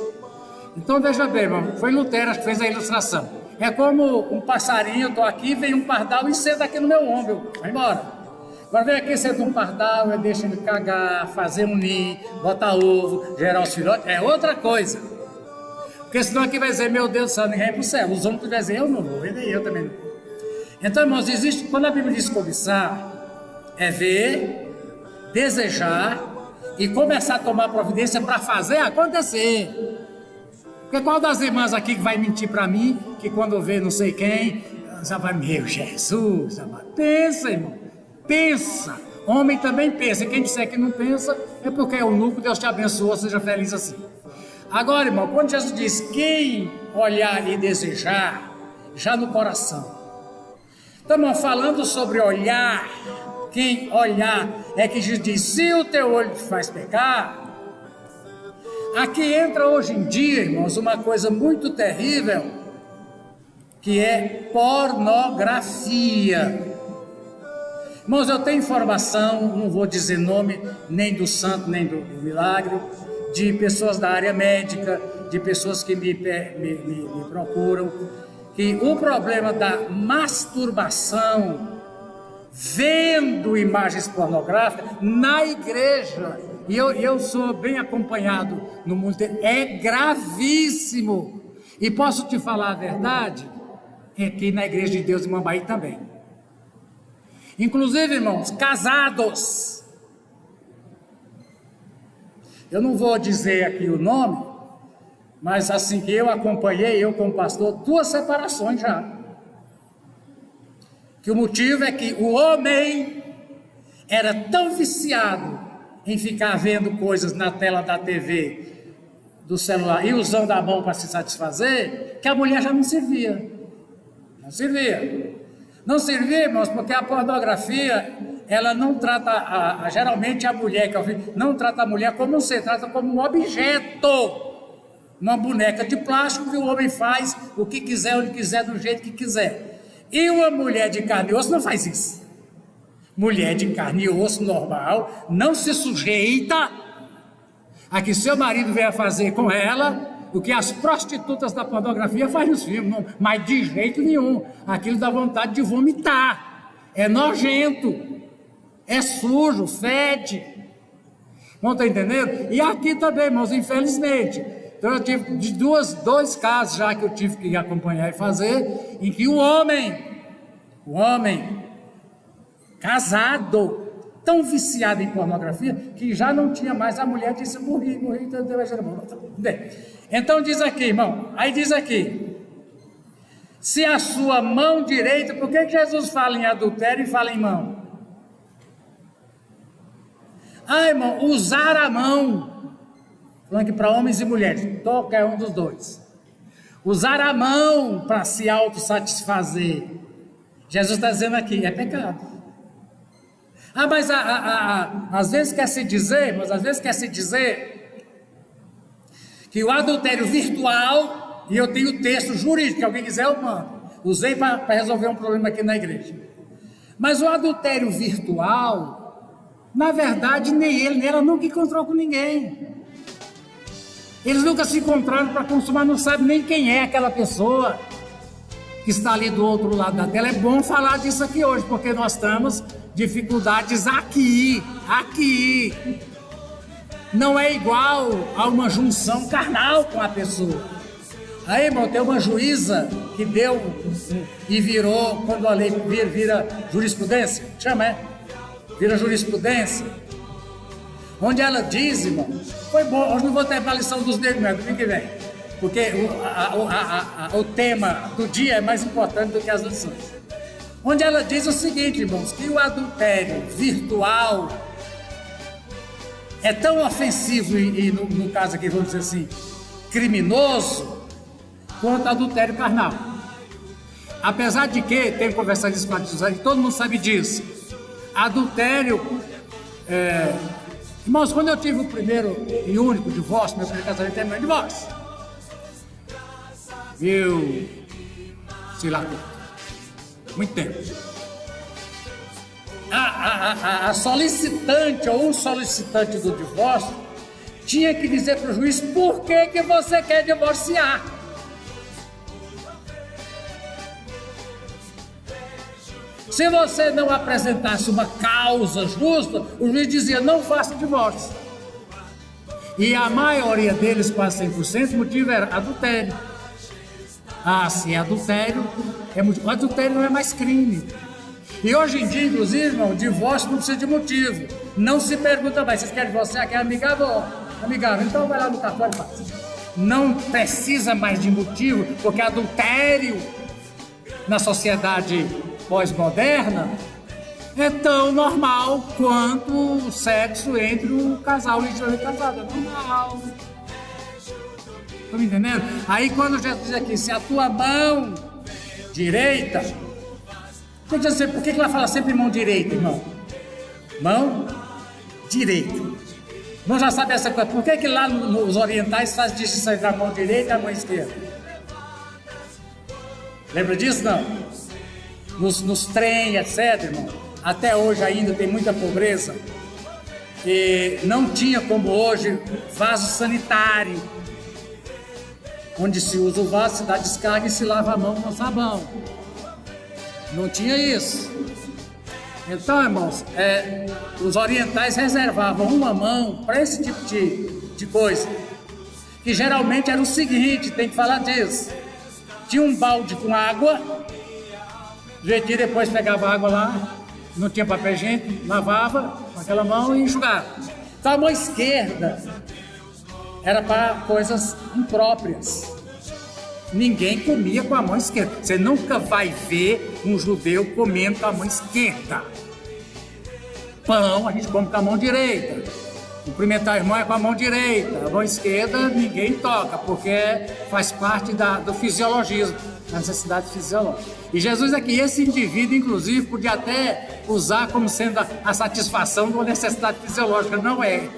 Então veja bem, irmão, foi Lutero que fez a ilustração. É como um passarinho, eu estou aqui, vem um pardal e senta aqui no meu ombro, vai embora. Agora vem aqui, senta um pardal, eu deixo ele cagar, fazer um ninho, botar ovo, gerar os filhotes, é outra coisa. Porque senão aqui vai dizer: meu Deus do céu, ninguém vai para o céu. Os homens vão dizer: eu não vou, e nem eu também não vou. Então, irmãos, existe, quando a Bíblia diz cobiçar, é ver, desejar e começar a tomar providência para fazer acontecer. Porque qual das irmãs aqui que vai mentir para mim que quando vê não sei quem, Você vai, meu Jesus, amado. Pensa, irmão. Pensa. Homem também pensa. Quem disser que não pensa é porque é eunuco, Deus te abençoe, seja feliz assim. Agora, irmão, quando Jesus diz quem olhar e desejar, já no coração. Estamos falando sobre olhar. Quem olhar é que Jesus diz, se o teu olho te faz pecar. Aqui entra hoje em dia, irmãos, uma coisa muito terrível, que é pornografia. Irmãos, eu tenho informação, não vou dizer nome, nem do santo, nem do milagre, de pessoas da área médica, de pessoas que me procuram, que o problema da masturbação, vendo imagens pornográficas na igreja, e eu sou bem acompanhado no mundo inteiro, é gravíssimo. E posso te falar a verdade, é que na igreja de Deus em Mambaí também. Inclusive, irmãos, casados. Eu não vou dizer aqui o nome, mas assim que eu acompanhei, eu como pastor, 2 separações já. Que o motivo é que o homem era tão viciado em ficar vendo coisas na tela da TV, do celular, e usando a mão para se satisfazer, que a mulher já não servia. Não servia. Não servia, irmãos, porque a pornografia, ela não trata, geralmente a mulher, que eu vi, não trata a mulher como um ser, trata como um objeto. Uma boneca de plástico que o homem faz o que quiser, onde quiser, do jeito que quiser. E uma mulher de carne e osso não faz isso. Mulher de carne e osso normal não se sujeita a que seu marido venha fazer com ela o que as prostitutas da pornografia fazem nos filmes, não, mas de jeito nenhum. Aquilo dá vontade de vomitar. É nojento, é sujo, fede. Não está entendendo? E aqui também, irmãos, infelizmente. Então eu tive de dois casos já que eu tive que acompanhar e fazer, em que o homem casado, tão viciado em pornografia, que já não tinha mais, a mulher disse, morri, então diz aqui, irmão, aí diz aqui, se a sua mão direita, por que Jesus fala em adultério e fala em mão? Irmão, usar a mão, falando aqui para homens e mulheres, qualquer um dos dois. Usar a mão para se autossatisfazer. Jesus está dizendo aqui, é pecado. Mas às vezes quer se dizer, que o adultério virtual, e eu tenho texto jurídico, que alguém quiser eu mando. Usei para resolver um problema aqui na igreja. Mas o adultério virtual, na verdade, nem ela nunca encontrou com ninguém. Eles nunca se encontraram para consumar, não sabe nem quem é aquela pessoa que está ali do outro lado da tela. É bom falar disso aqui hoje, porque nós temos dificuldades aqui. Não é igual a uma junção carnal com a pessoa. Aí, irmão, tem uma juíza que deu e virou, quando a lei vira jurisprudência, vira jurisprudência, onde ela diz, irmão, foi bom, hoje não vou ter a lição dos negros, mas domingo que vem, porque o tema do dia é mais importante do que as lições. Onde ela diz o seguinte, irmãos, que o adultério virtual é tão ofensivo e no caso aqui, vamos dizer assim, criminoso, quanto adultério carnal. Apesar de que, tenho conversado isso com a José, todo mundo sabe disso, adultério, irmãos, quando eu tive o primeiro e único divórcio, meu primeiro casamento terminou em divórcio. Eu, sei lá, muito tempo. A solicitante ou o solicitante do divórcio tinha que dizer para o juiz por que você quer divorciar. Se você não apresentasse uma causa justa, o juiz dizia, não faça divórcio. E a maioria deles, quase 100%, o motivo era adultério. Se é adultério, o adultério não é mais crime. E hoje em dia, inclusive, irmão, divórcio não precisa de motivo. Não se pergunta mais, vocês querem divorciar, quer amigável? Amigável, então vai lá no cartório e faz. Não precisa mais de motivo, porque adultério na sociedade pós-moderna, é tão normal quanto o sexo entre o casal e o casado. É normal. Estão me entendendo? Aí quando Jesus diz aqui, se a tua mão direita... Por que ela fala sempre mão direita, irmão? Mão direita. Não já sabe essa coisa. Por que lá nos orientais faz distinção entre a mão direita e a mão esquerda? Lembra disso, não? Nos trens, etc., irmão. Até hoje ainda tem muita pobreza. E não tinha como hoje vaso sanitário, onde se usa o vaso, se dá descarga e se lava a mão com sabão. Não tinha isso. Então, irmãos, os orientais reservavam uma mão para esse tipo de coisa. Que geralmente era o seguinte, tem que falar disso. Tinha um balde com água, o jeitinho depois pegava a água lá, não tinha papel higiênico, lavava com aquela mão e enxugava. Então a mão esquerda era para coisas impróprias. Ninguém comia com a mão esquerda. Você nunca vai ver um judeu comendo com a mão esquerda. Pão a gente come com a mão direita. Cumprimentar o irmão é com a mão direita. A mão esquerda ninguém toca, porque faz parte do fisiologismo, da necessidade fisiológica. E Jesus aqui, esse indivíduo, inclusive, podia até usar como sendo a satisfação de uma necessidade fisiológica. Não é.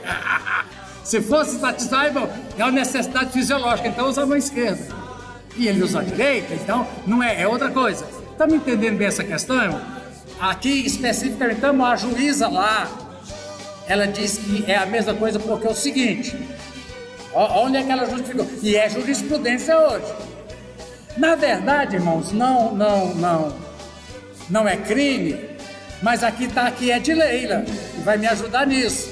Se fosse satisfazer, irmão, é uma necessidade fisiológica, então usa a mão esquerda. E ele usa a direita, então não é outra coisa. Está me entendendo bem essa questão, irmão? Aqui, especificamente, então, a juíza lá, ela diz que é a mesma coisa porque é o seguinte, onde é que ela justificou? E é jurisprudência hoje. Na verdade, irmãos, não é crime, mas aqui está que é de Leila, e vai me ajudar nisso.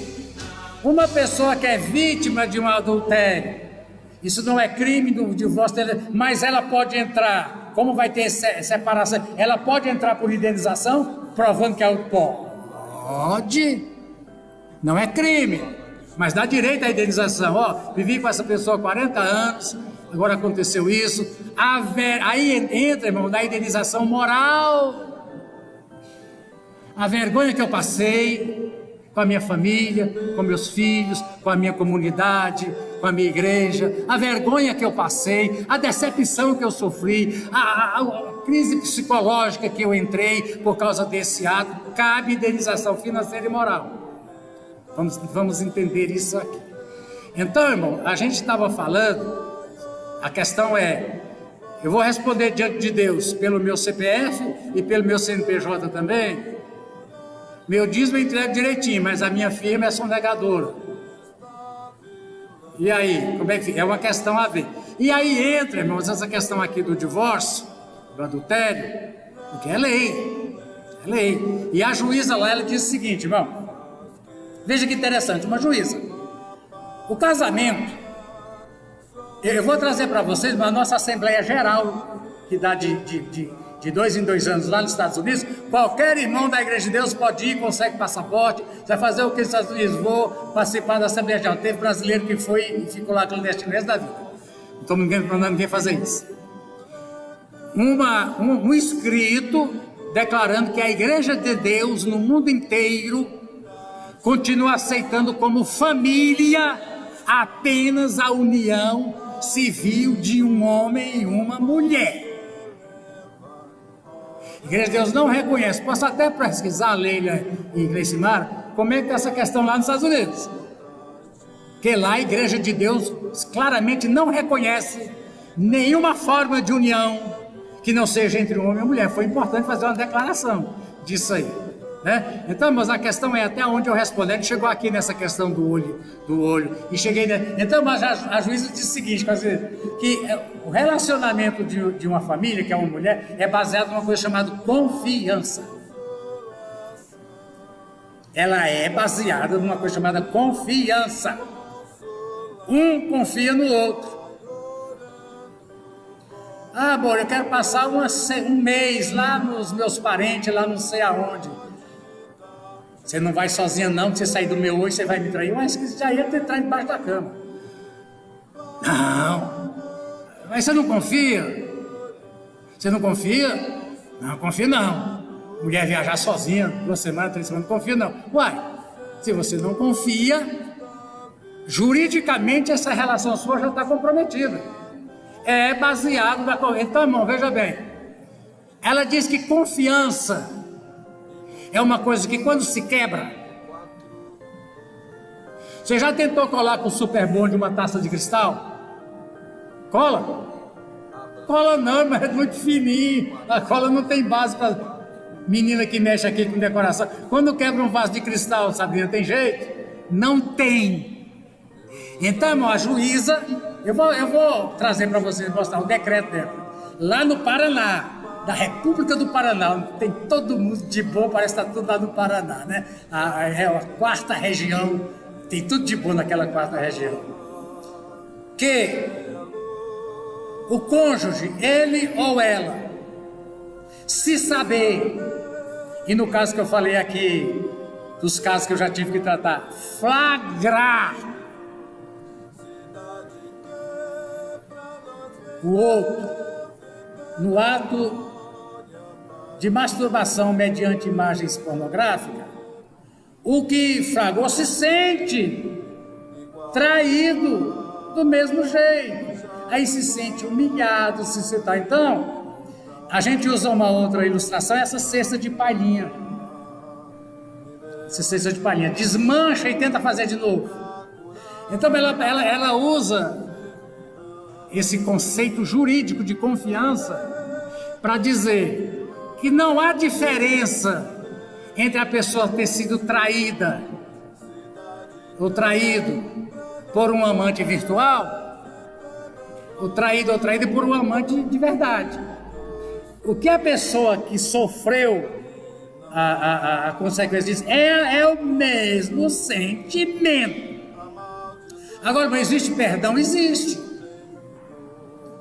Uma pessoa que é vítima de um adultério, isso não é crime do divórcio, mas ela pode entrar, como vai ter separação, ela pode entrar por indenização, provando que é o pode, não é crime, mas dá direito à indenização. Vivi com essa pessoa há 40 anos, agora aconteceu isso, aí entra, irmão, da indenização moral, a vergonha que eu passei com a minha família, com meus filhos, com a minha comunidade, com a minha igreja, a vergonha que eu passei, a decepção que eu sofri, a crise psicológica que eu entrei por causa desse ato, cabe indenização financeira e moral. Vamos entender isso aqui. Então, irmão, a gente estava falando, a questão é, eu vou responder diante de Deus pelo meu CPF e pelo meu CNPJ também. Meu dízimo eu entrego direitinho, mas a minha firma é sonegadora. E aí, como é que fica? É uma questão a ver. E aí entra, irmãos, essa questão aqui do divórcio, do adultério, porque é lei. É lei. E a juíza lá, ela diz o seguinte, irmão. Veja que interessante, uma juíza. O casamento, eu vou trazer para vocês uma nossa Assembleia Geral, que dá de 2 em 2 anos lá nos Estados Unidos. Qualquer irmão da Igreja de Deus pode ir, consegue passaporte, vai fazer o que nos Estados Unidos, vou participar da Assembleia Geral. Teve brasileiro que foi e ficou lá clandestino da vida. Não estou mandando ninguém fazer isso. Um escrito declarando que a Igreja de Deus no mundo inteiro continua aceitando como família apenas a união civil de um homem e uma mulher. A Igreja de Deus não reconhece. Posso até pesquisar, Leila e Gleicimar, como é que está essa questão lá nos Estados Unidos. Porque lá a Igreja de Deus claramente não reconhece nenhuma forma de união que não seja entre um homem e uma mulher. Foi importante fazer uma declaração disso aí, né? Então, mas a questão é até onde eu respondo. Ele chegou aqui nessa questão do olho e cheguei... Então, mas a juíza disse o seguinte, que o relacionamento de uma família, que é uma mulher, é baseado numa coisa chamada confiança. Ela é baseada numa coisa chamada confiança. Um confia no outro. Amor, eu quero passar um mês lá nos meus parentes, lá não sei aonde. Você não vai sozinha não, que você sair do meu hoje, você vai me trair. Mas você já ia entrar debaixo da cama. Não. Mas você não confia? Você não confia? Não confio não. Mulher viajar sozinha, 2 semanas, 3 semanas, não confio não. Uai, se você não confia, juridicamente essa relação sua já está comprometida. É baseado na corrente. Então, irmão, veja bem. Ela diz que confiança é uma coisa que quando se quebra. Você já tentou colar com o Super Bond uma taça de cristal? Cola? Cola não, mas é muito fininho. A cola não tem base para menina que mexe aqui com decoração. Quando quebra um vaso de cristal, Sabrina, tem jeito? Não tem. Então, irmão, a juíza, eu vou trazer para vocês, mostrar o decreto dela. Lá no Paraná, da República do Paraná, tem todo mundo de bom, parece que está tudo lá no Paraná, né? É a 4ª região, tem tudo de bom naquela 4ª região. Que o cônjuge, ele ou ela, se saber, e no caso que eu falei aqui, dos casos que eu já tive que tratar, flagrar o outro no ato de masturbação mediante imagens pornográficas, o que flagrou se sente traído do mesmo jeito, aí se sente humilhado, se citar. Então, a gente usa uma outra ilustração, essa cesta de palhinha. Essa cesta de palhinha, desmancha e tenta fazer de novo. Então ela usa esse conceito jurídico de confiança para dizer que não há diferença entre a pessoa ter sido traída ou traído por um amante virtual, ou traído por um amante de verdade. O que a pessoa que sofreu a consequência disso é o mesmo sentimento. Agora, não existe perdão? Existe.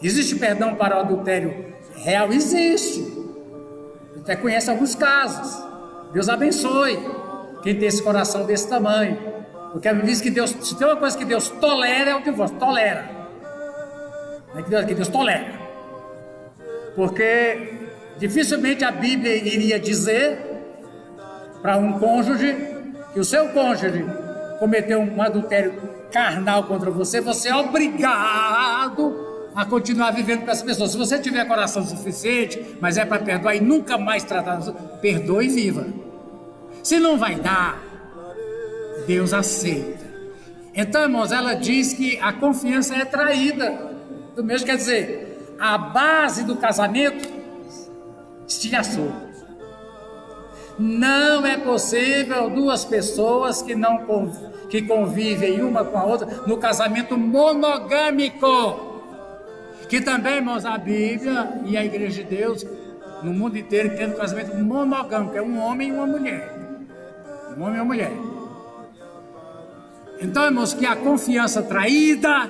Existe perdão para o adultério real? Existe. Você até conhece alguns casos. Deus abençoe quem tem esse coração desse tamanho. Porque a Bíblia diz que Deus, se tem uma coisa que Deus tolera, é o divórcio. Tolera. Não é que Deus tolera. Porque dificilmente a Bíblia iria dizer para um cônjuge que o seu cônjuge cometeu um adultério carnal contra você, você é obrigado a continuar vivendo com essa pessoa. Se você tiver coração suficiente, mas é para perdoar e nunca mais tratar, perdoe e viva. Se não vai dar, Deus aceita. Então, irmãos, ela diz que a confiança é traída. Do mesmo, quer dizer, a base do casamento estilhaçou. Não é possível 2 pessoas que convivem uma com a outra no casamento monogâmico. Que também, irmãos, a Bíblia e a Igreja de Deus, no mundo inteiro, entendem o casamento monogâmico, é um homem e uma mulher. Um homem e uma mulher. Então, irmãos, que a confiança traída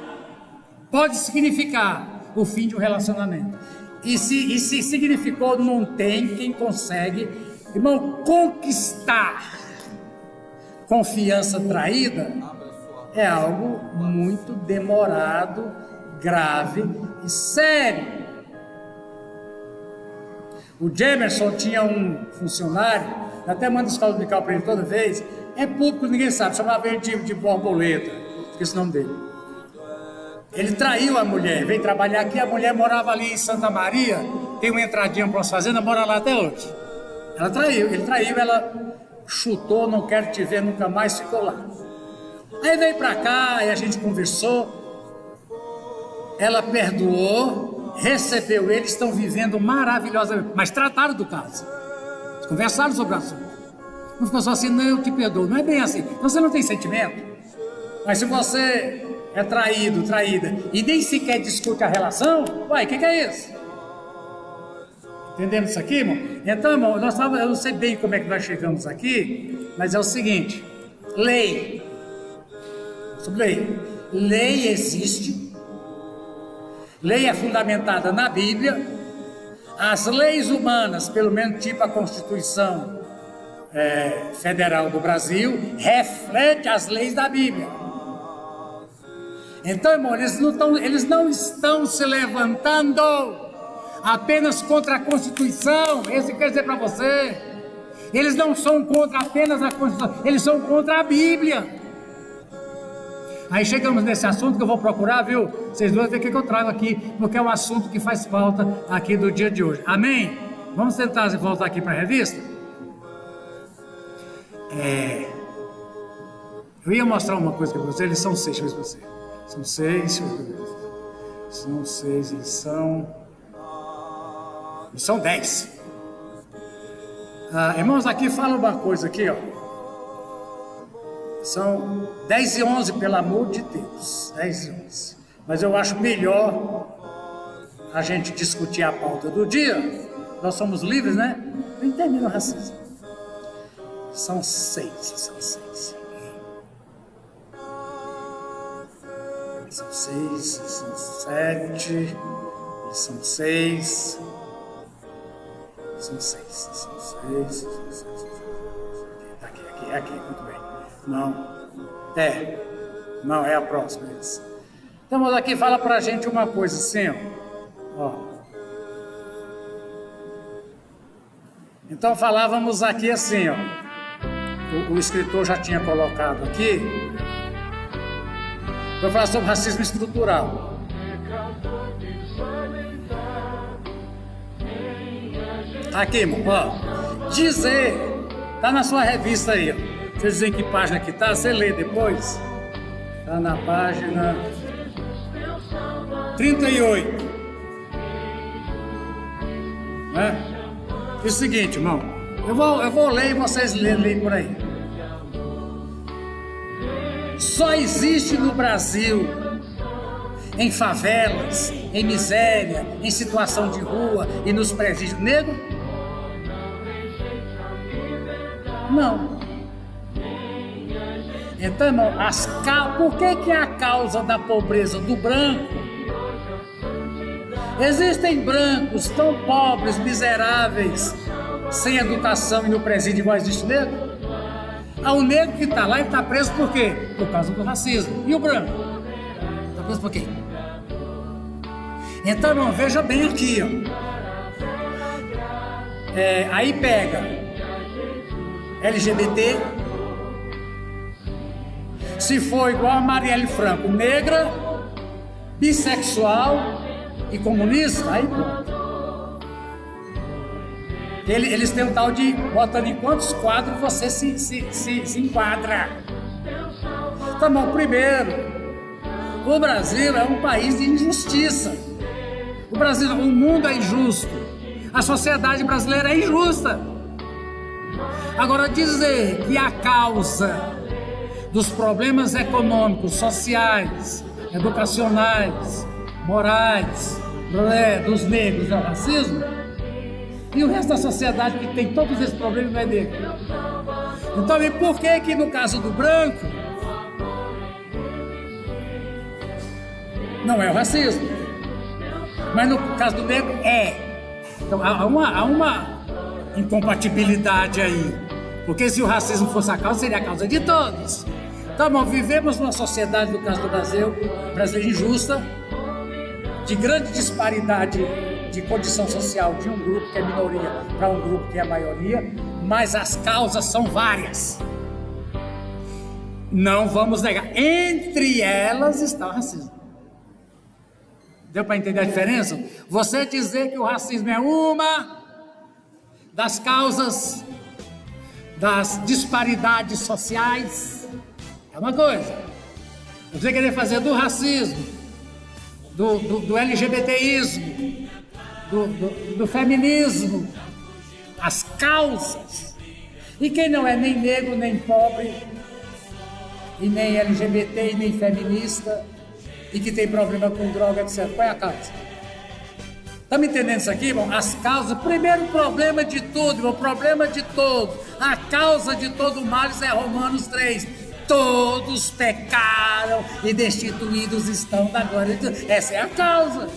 pode significar o fim de um relacionamento. E se significou, não tem quem consegue, irmão, conquistar confiança traída é algo muito demorado, grave e sério. O Jamerson tinha um funcionário, até manda escola dominical para ele toda vez, é público, ninguém sabe, chamava ele de borboleta, esqueci o nome dele. Ele traiu a mulher, veio trabalhar aqui, a mulher morava ali em Santa Maria, tem uma entradinha para as fazendas, mora lá até hoje. Ele traiu, ela chutou, não quero te ver nunca mais, ficou lá. Aí veio para cá, e a gente conversou, ela perdoou, recebeu ele, estão vivendo maravilhosamente, mas trataram do caso, conversaram sobre o assunto. Não ficou só assim, não, eu te perdoo, não é bem assim. Então você não tem sentimento, mas se você é traído, traída, e nem sequer discute a relação, uai, o que é isso? Entendemos isso aqui, irmão? Então, irmão, eu não sei bem como é que nós chegamos aqui, mas é o seguinte, lei, sobre lei, lei existe, lei é fundamentada na Bíblia, as leis humanas, pelo menos tipo a Constituição Federal do Brasil, reflete as leis da Bíblia. Então, irmão, eles não estão se levantando apenas contra a Constituição. Esse quer dizer para você. Eles não são contra apenas a Constituição, eles são contra a Bíblia. Aí chegamos nesse assunto que eu vou procurar, viu? Vocês vão ver o que eu trago aqui, porque é um assunto que faz falta aqui do dia de hoje. Amém? Vamos tentar voltar aqui para a revista? Eu ia mostrar uma coisa para vocês, eles são 6, deixa eu ver pra você. São 6, são 6, eles são 10. Irmãos, aqui fala uma coisa aqui, ó. São 10 e 11, pelo amor de Deus, 10 e 11. Mas eu acho melhor a gente discutir a pauta do dia. Nós somos livres, né? Nem termina o racismo. São 6, são 6. São 6, são 7, são 6. São 6, são 6. Aqui, muito bem. Não, é a próxima. Então, mas aqui fala pra gente uma coisa assim, ó. Então falávamos aqui assim, ó. O escritor já tinha colocado aqui. Vou falar sobre racismo estrutural. Aqui, irmão, ó. Dizer, tá na sua revista aí, ó. Vocês dizem que página que tá, você lê depois. Tá na página 38. Né? E o seguinte, irmão, eu vou ler e vocês leem por aí. Só existe no Brasil, em favelas, em miséria, em situação de rua e nos presídios, negro? Não. Então, irmão, por que é a causa da pobreza do branco? Existem brancos tão pobres, miseráveis, sem educação e no presídio igual existe negro? O negro que está lá, ele está preso por quê? Por causa do racismo. E o branco? Está preso por quê? Então, irmão, veja bem aqui, ó. Aí pega LGBT. Se for igual a Marielle Franco, negra, bissexual e comunista, aí pronto. Eles têm um tal de botando em quantos quadros você se enquadra. Tá bom, primeiro, o Brasil é um país de injustiça. O mundo é injusto. A sociedade brasileira é injusta. Agora, dizer que a causa dos problemas econômicos, sociais, educacionais, morais, dos negros é o racismo, e o resto da sociedade que tem todos esses problemas não é negro. Então, e por que no caso do branco não é o racismo, mas no caso do negro é? Então há uma incompatibilidade aí, porque se o racismo fosse a causa, seria a causa de todos. Então, bom, vivemos numa sociedade, no caso do Brasil, injusta, de grande disparidade de condição social de um grupo que é minoria para um grupo que é maioria, mas as causas são várias. Não vamos negar. Entre elas está o racismo. Deu para entender a diferença? Você dizer que o racismo é uma das causas das disparidades sociais é uma coisa. Você querer fazer do racismo, do LGBTismo, do feminismo, as causas. E quem não é nem negro, nem pobre, e nem LGBT, e nem feminista, e que tem problema com droga, etc. Qual é a causa? Tá me entendendo isso aqui, irmão? As causas, o primeiro problema de tudo, irmão, o problema de todos, a causa de todo o mal é Romanos 3. Todos pecaram e destituídos estão da glória de Deus. Essa é a causa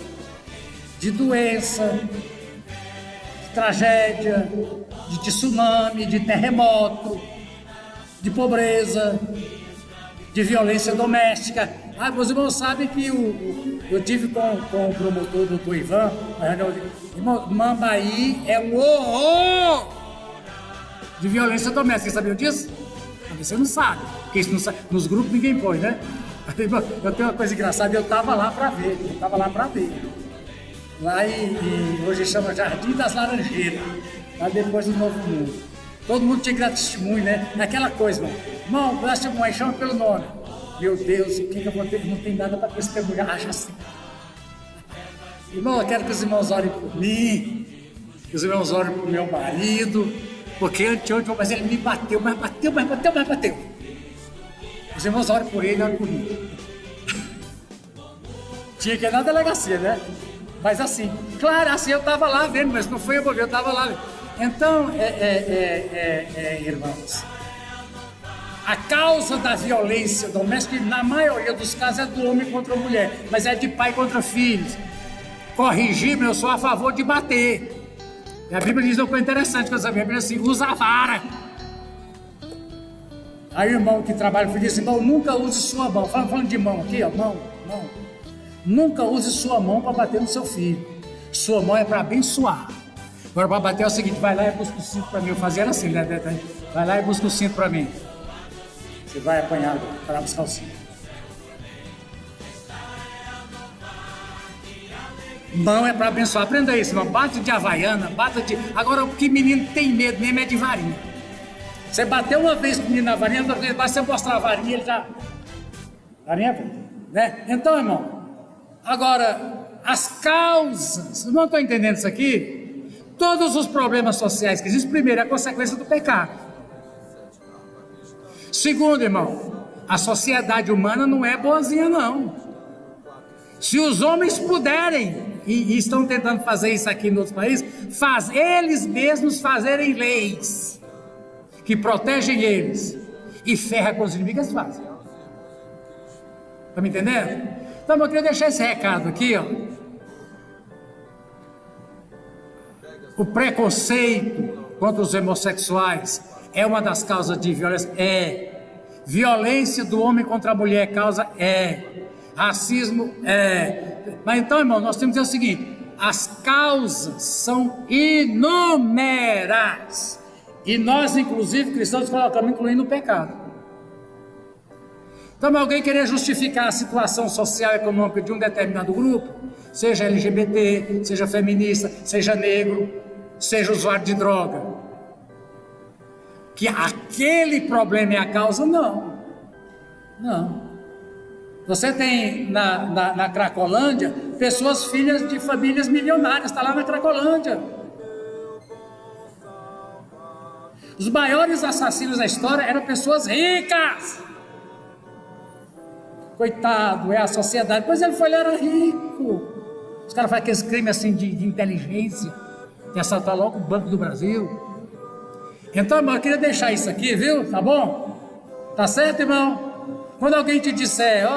de doença, de tragédia, de tsunami, de terremoto, de pobreza, de violência doméstica. Meus irmãos sabem que eu tive com o promotor, o doutor Ivan, irmão, Mambaí é um horror de violência doméstica. Você sabia disso? Você não sabe, porque isso não sabe. Nos grupos ninguém põe, né? Eu tenho uma coisa engraçada, eu tava lá para ver. Lá hoje chama Jardim das Laranjeiras, lá depois do Novo Mundo. Todo mundo tinha que dar testemunho, né? Naquela coisa, irmão, dá testemunho, chama pelo nome. Meu Deus, o que eu vou ter? Não tem nada para testemunhar, acha assim. Irmão, eu quero que os irmãos orem por mim, que os irmãos orem por meu marido, porque anteontem, mas ele me bateu. Os irmãos orem por ele, orem por mim. Tinha que ir na delegacia, né? Mas assim, claro, assim eu estava lá vendo, mas não foi eu estava lá vendo. Então, irmãos, a causa da violência doméstica, na maioria dos casos, é do homem contra a mulher, mas é de pai contra filhos. Corrigir, eu sou a favor de bater. E a Bíblia diz uma coisa interessante, que a Bíblia diz assim, usa a vara. Aí o irmão que trabalha comigo disse, irmão, nunca use sua mão. Falando de mão aqui, ó, mão. Nunca use sua mão para bater no seu filho. Sua mão é para abençoar. Agora para bater é o seguinte, vai lá e busca o cinto para mim. Eu fazia assim, né? Vai lá e busca o cinto para mim. Você vai apanhar para buscar o cinto. Mão é para abençoar. Aprenda isso, irmão. Bate de havaiana, Agora o que menino tem medo mesmo é de varinha. Você bateu uma vez com o menino na varinha, outra vez basta você mostrar a varinha, ele já... Varinha, né? Então, irmão, agora, as causas... Não estou entendendo isso aqui? Todos os problemas sociais que existem, primeiro, é a consequência do pecado. Segundo, irmão, a sociedade humana não é boazinha, não. Se os homens puderem, e estão tentando fazer isso aqui em outros países, eles mesmos fazerem leis que protegem eles e ferra com os inimigos, fazem. Está me entendendo? Então eu queria deixar esse recado aqui, ó. O preconceito contra os homossexuais é uma das causas de violência? É. Violência do homem contra a mulher causa? É. Racismo? É. Mas então, irmão, nós temos que dizer o seguinte, as causas são inúmeras. E nós, inclusive, cristãos, colocamos incluindo o pecado. Então, alguém querer justificar a situação social e econômica de um determinado grupo, seja LGBT, seja feminista, seja negro, seja usuário de droga, que aquele problema é a causa, não. Você tem na Cracolândia pessoas filhas de famílias milionárias, está lá na Cracolândia. Os maiores assassinos da história eram pessoas ricas. Coitado, é a sociedade. Pois ele era rico. Os caras fazem aqueles crimes assim de inteligência, de assaltar logo o Banco do Brasil. Então, irmão, eu queria deixar isso aqui, viu? Tá bom? Tá certo, irmão? Quando alguém te disser,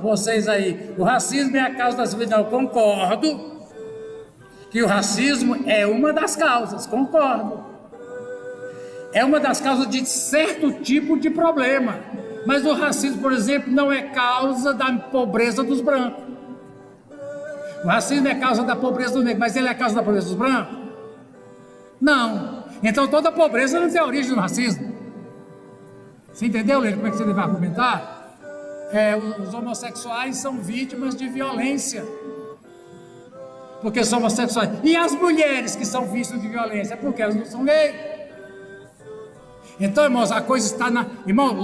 vocês aí, o racismo é a causa das vidas, eu concordo que o racismo é uma das causas, concordo. É uma das causas de certo tipo de problema. Mas o racismo, por exemplo, não é causa da pobreza dos brancos. O racismo é causa da pobreza do negro, mas ele é causa da pobreza dos brancos? Não. Então toda pobreza não tem origem no racismo. Você entendeu, Leandro, como é que você deve argumentar? Os homossexuais são vítimas de violência. Porque são homossexuais. E as mulheres que são vítimas de violência? Porque elas não são gays. Então, irmãos, a coisa está na... Irmão,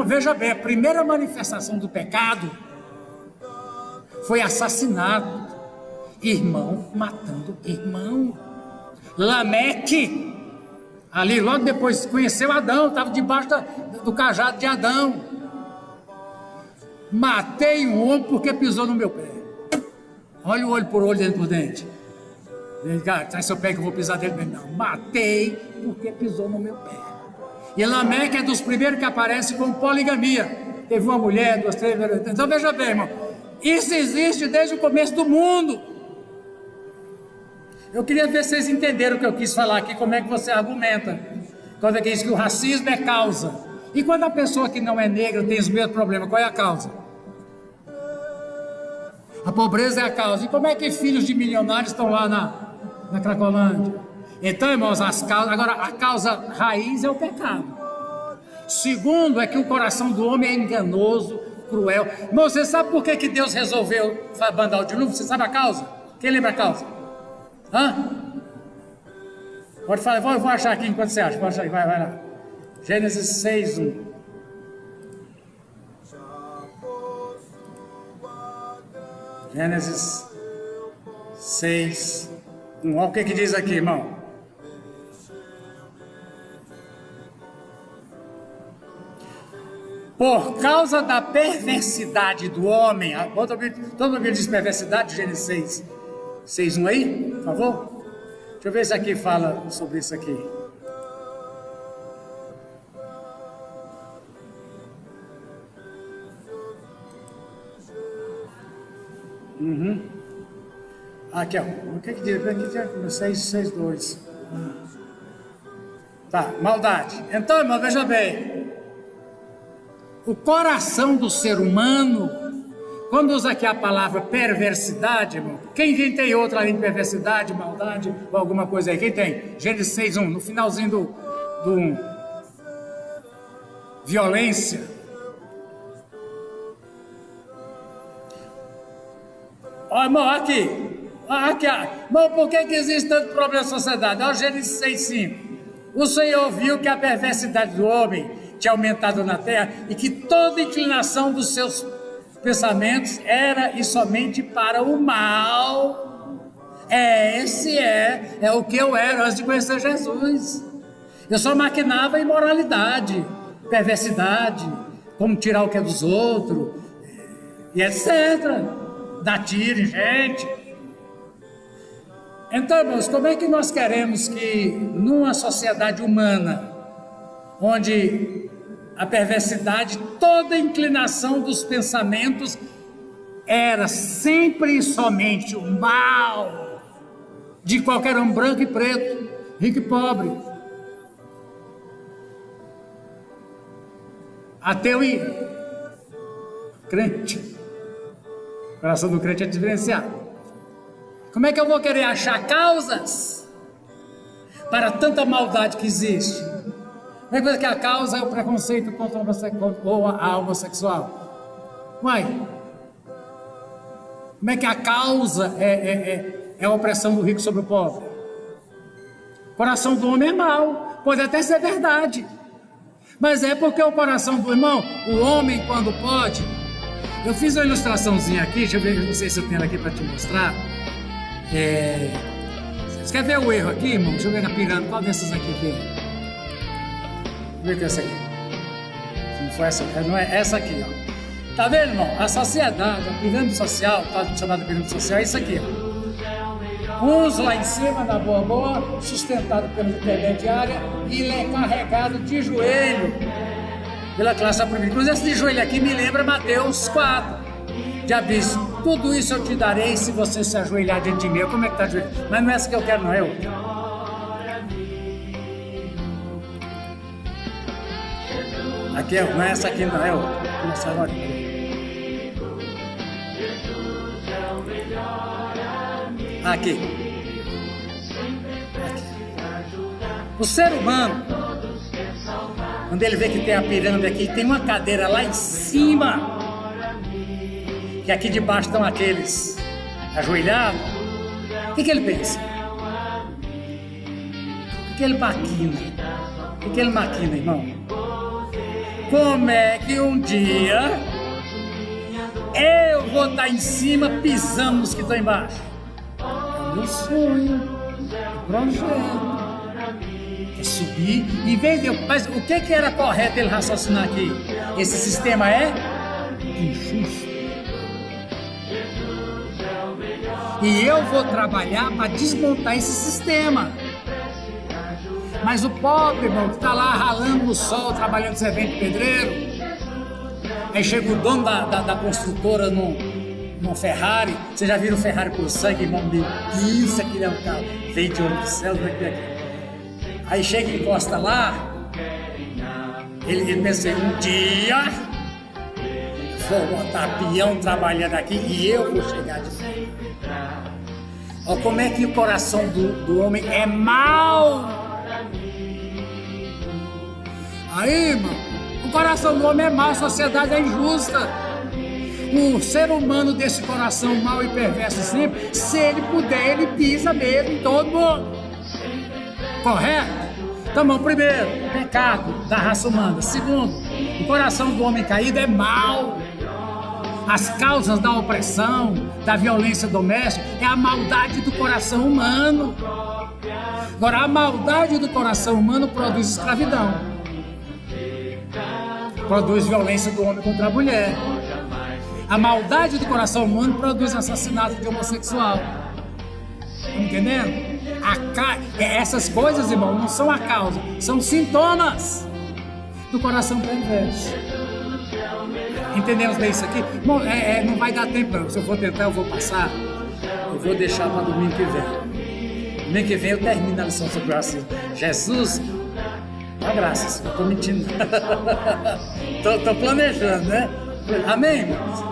veja bem, a primeira manifestação do pecado foi assassinato. Irmão matando irmão. Lameque, ali logo depois conheceu Adão, estava debaixo do cajado de Adão. Matei um homem porque pisou no meu pé. Olha o olho por olho, dente por dente. Cara, traz seu pé que eu vou pisar dele mesmo. Não, matei porque pisou no meu pé. E Lameque é dos primeiros que aparece com poligamia. Teve uma mulher, 2, 3... Então veja bem, irmão. Isso existe desde o começo do mundo. Eu queria ver se vocês entenderam o que eu quis falar aqui, como é que você argumenta. Quando diz que o racismo é causa. E quando a pessoa que não é negra tem os mesmos problemas, qual é a causa? A pobreza é a causa. E como é que filhos de milionários estão lá na Cracolândia? Então, irmãos, agora a causa raiz é o pecado. Segundo, é que o coração do homem é enganoso, cruel. Irmão, você sabe por que Deus resolveu mandar o dilúvio? Você sabe a causa? Quem lembra a causa? Hã? Pode falar, vou achar aqui enquanto você acha. Pode achar, vai lá. Gênesis 6:1. Gênesis 6:1. Olha o que diz aqui, irmão. Por causa da perversidade do homem, todo mundo diz perversidade, Gênesis 6:1 aí, por favor? Deixa eu ver se aqui fala sobre isso aqui. Aqui, ó. O que diz? Aqui tem 6:2. Tá, maldade. Então, irmão, veja bem. O coração do ser humano, quando usa aqui a palavra perversidade, irmão, quem tem outra além de perversidade, maldade ou alguma coisa aí? Quem tem? Gênesis 6:1, no finalzinho do 1. Violência. Ó, irmão, aqui. Irmão, por que existe tanto problema na sociedade? Olha o Gênesis 6:5. O Senhor viu que a perversidade do homem tinha aumentado na terra e que toda inclinação dos seus pensamentos era e somente para o mal. Esse é o que eu era antes de conhecer Jesus. Eu só maquinava imoralidade, perversidade, como tirar o que é dos outros, e etc. Dar tiro em gente. Então, irmãos, como é que nós queremos que numa sociedade humana, onde a perversidade, toda a inclinação dos pensamentos era sempre e somente o mal de qualquer um, branco e preto, rico e pobre, ateu e crente. O coração do crente é diferenciado. Como é que eu vou querer achar causas para tanta maldade que existe? Como é que vai que a causa é o preconceito contra ou a homossexual? Uai, como é que a causa é a opressão do rico sobre o pobre? O coração do homem é mau, pode até ser verdade, mas é porque o coração do irmão, o homem quando pode. Eu fiz uma ilustraçãozinha aqui, deixa eu ver, não sei se eu tenho aqui para te mostrar. Você quer ver o erro aqui, irmão? Deixa eu ver na pirâmide, qual dessas aqui que é? Ver que é essa aqui. Se não for essa, não é essa aqui, ó. Tá vendo, irmão? A sociedade, a pirâmide social, tá chamada pirâmide social, é isso aqui, ó. Uns lá em cima, na boa, sustentado pela intermediária, e ele é carregado de joelho pela classe oprimida. Inclusive, esse de joelho aqui me lembra Mateus 4. Já disse, tudo isso eu te darei se você se ajoelhar diante de mim. Como é que tá de joelho? Mas não é essa que eu quero, não, é outra. Aqui não é essa aqui, não é outra. Vou começar agora. Aqui. O ser humano, quando ele vê que tem a pirâmide aqui, tem uma cadeira lá em cima, que aqui debaixo estão aqueles ajoelhados, o que ele pensa? O que ele maquina? O que ele maquina, irmão? Como é que um dia eu vou estar em cima pisando nos que estão embaixo? É o meu sonho, o projeto. É subir, em vez de... Mas o que era correto ele raciocinar aqui? Esse sistema é injusto. E eu vou trabalhar para desmontar esse sistema. Mas o pobre, irmão, que está lá ralando no sol, trabalhando servente pedreiro, aí chega o dono da construtora num Ferrari. Vocês já viram o Ferrari por sangue, irmão? Isso aqui é um carro feito de ouro do céu, daqui. Aí chega e encosta lá, ele pensa, um dia vou botar peão trabalhando aqui e eu vou chegar de frente. Olha como é que o coração do homem é mau. Aí, irmão, o coração do homem é mau, a sociedade é injusta. O ser humano desse coração mau e perverso sempre, se ele puder, ele pisa mesmo em todo mundo. Correto? Então, bom, primeiro, pecado da raça humana. Segundo, o coração do homem caído é mau. As causas da opressão, da violência doméstica, é a maldade do coração humano. Agora, a maldade do coração humano produz escravidão. Produz violência do homem contra a mulher. A maldade do coração humano produz assassinato de homossexual. Tá entendendo? Essas coisas, irmão, não são a causa, são sintomas do coração perverso. Entendemos bem isso aqui? Bom, não vai dar tempo não. Se eu for tentar, eu vou passar. Eu vou deixar para domingo que vem. Domingo que vem eu termino a lição sobre o racismo. Jesus, dá graças, eu estou mentindo. Estou planejando, né? Amém, irmãos?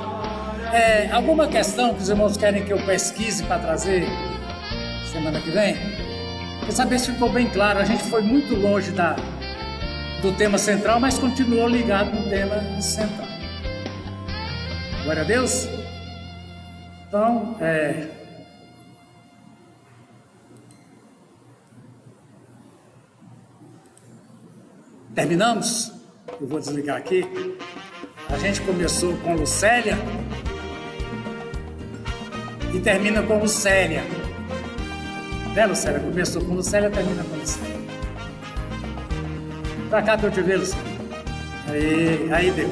Alguma questão que os irmãos querem que eu pesquise para trazer semana que vem? Quer saber se ficou bem claro. A gente foi muito longe do tema central, mas continuou ligado no tema central. Glória a Deus. Então, terminamos? Eu vou desligar aqui. A gente começou com Lucélia e termina com Lucélia. Né, Lucélia? Começou com Lucélia, termina com Lucélia. Pra cá pra eu te ver, Lucélia. Aí deu.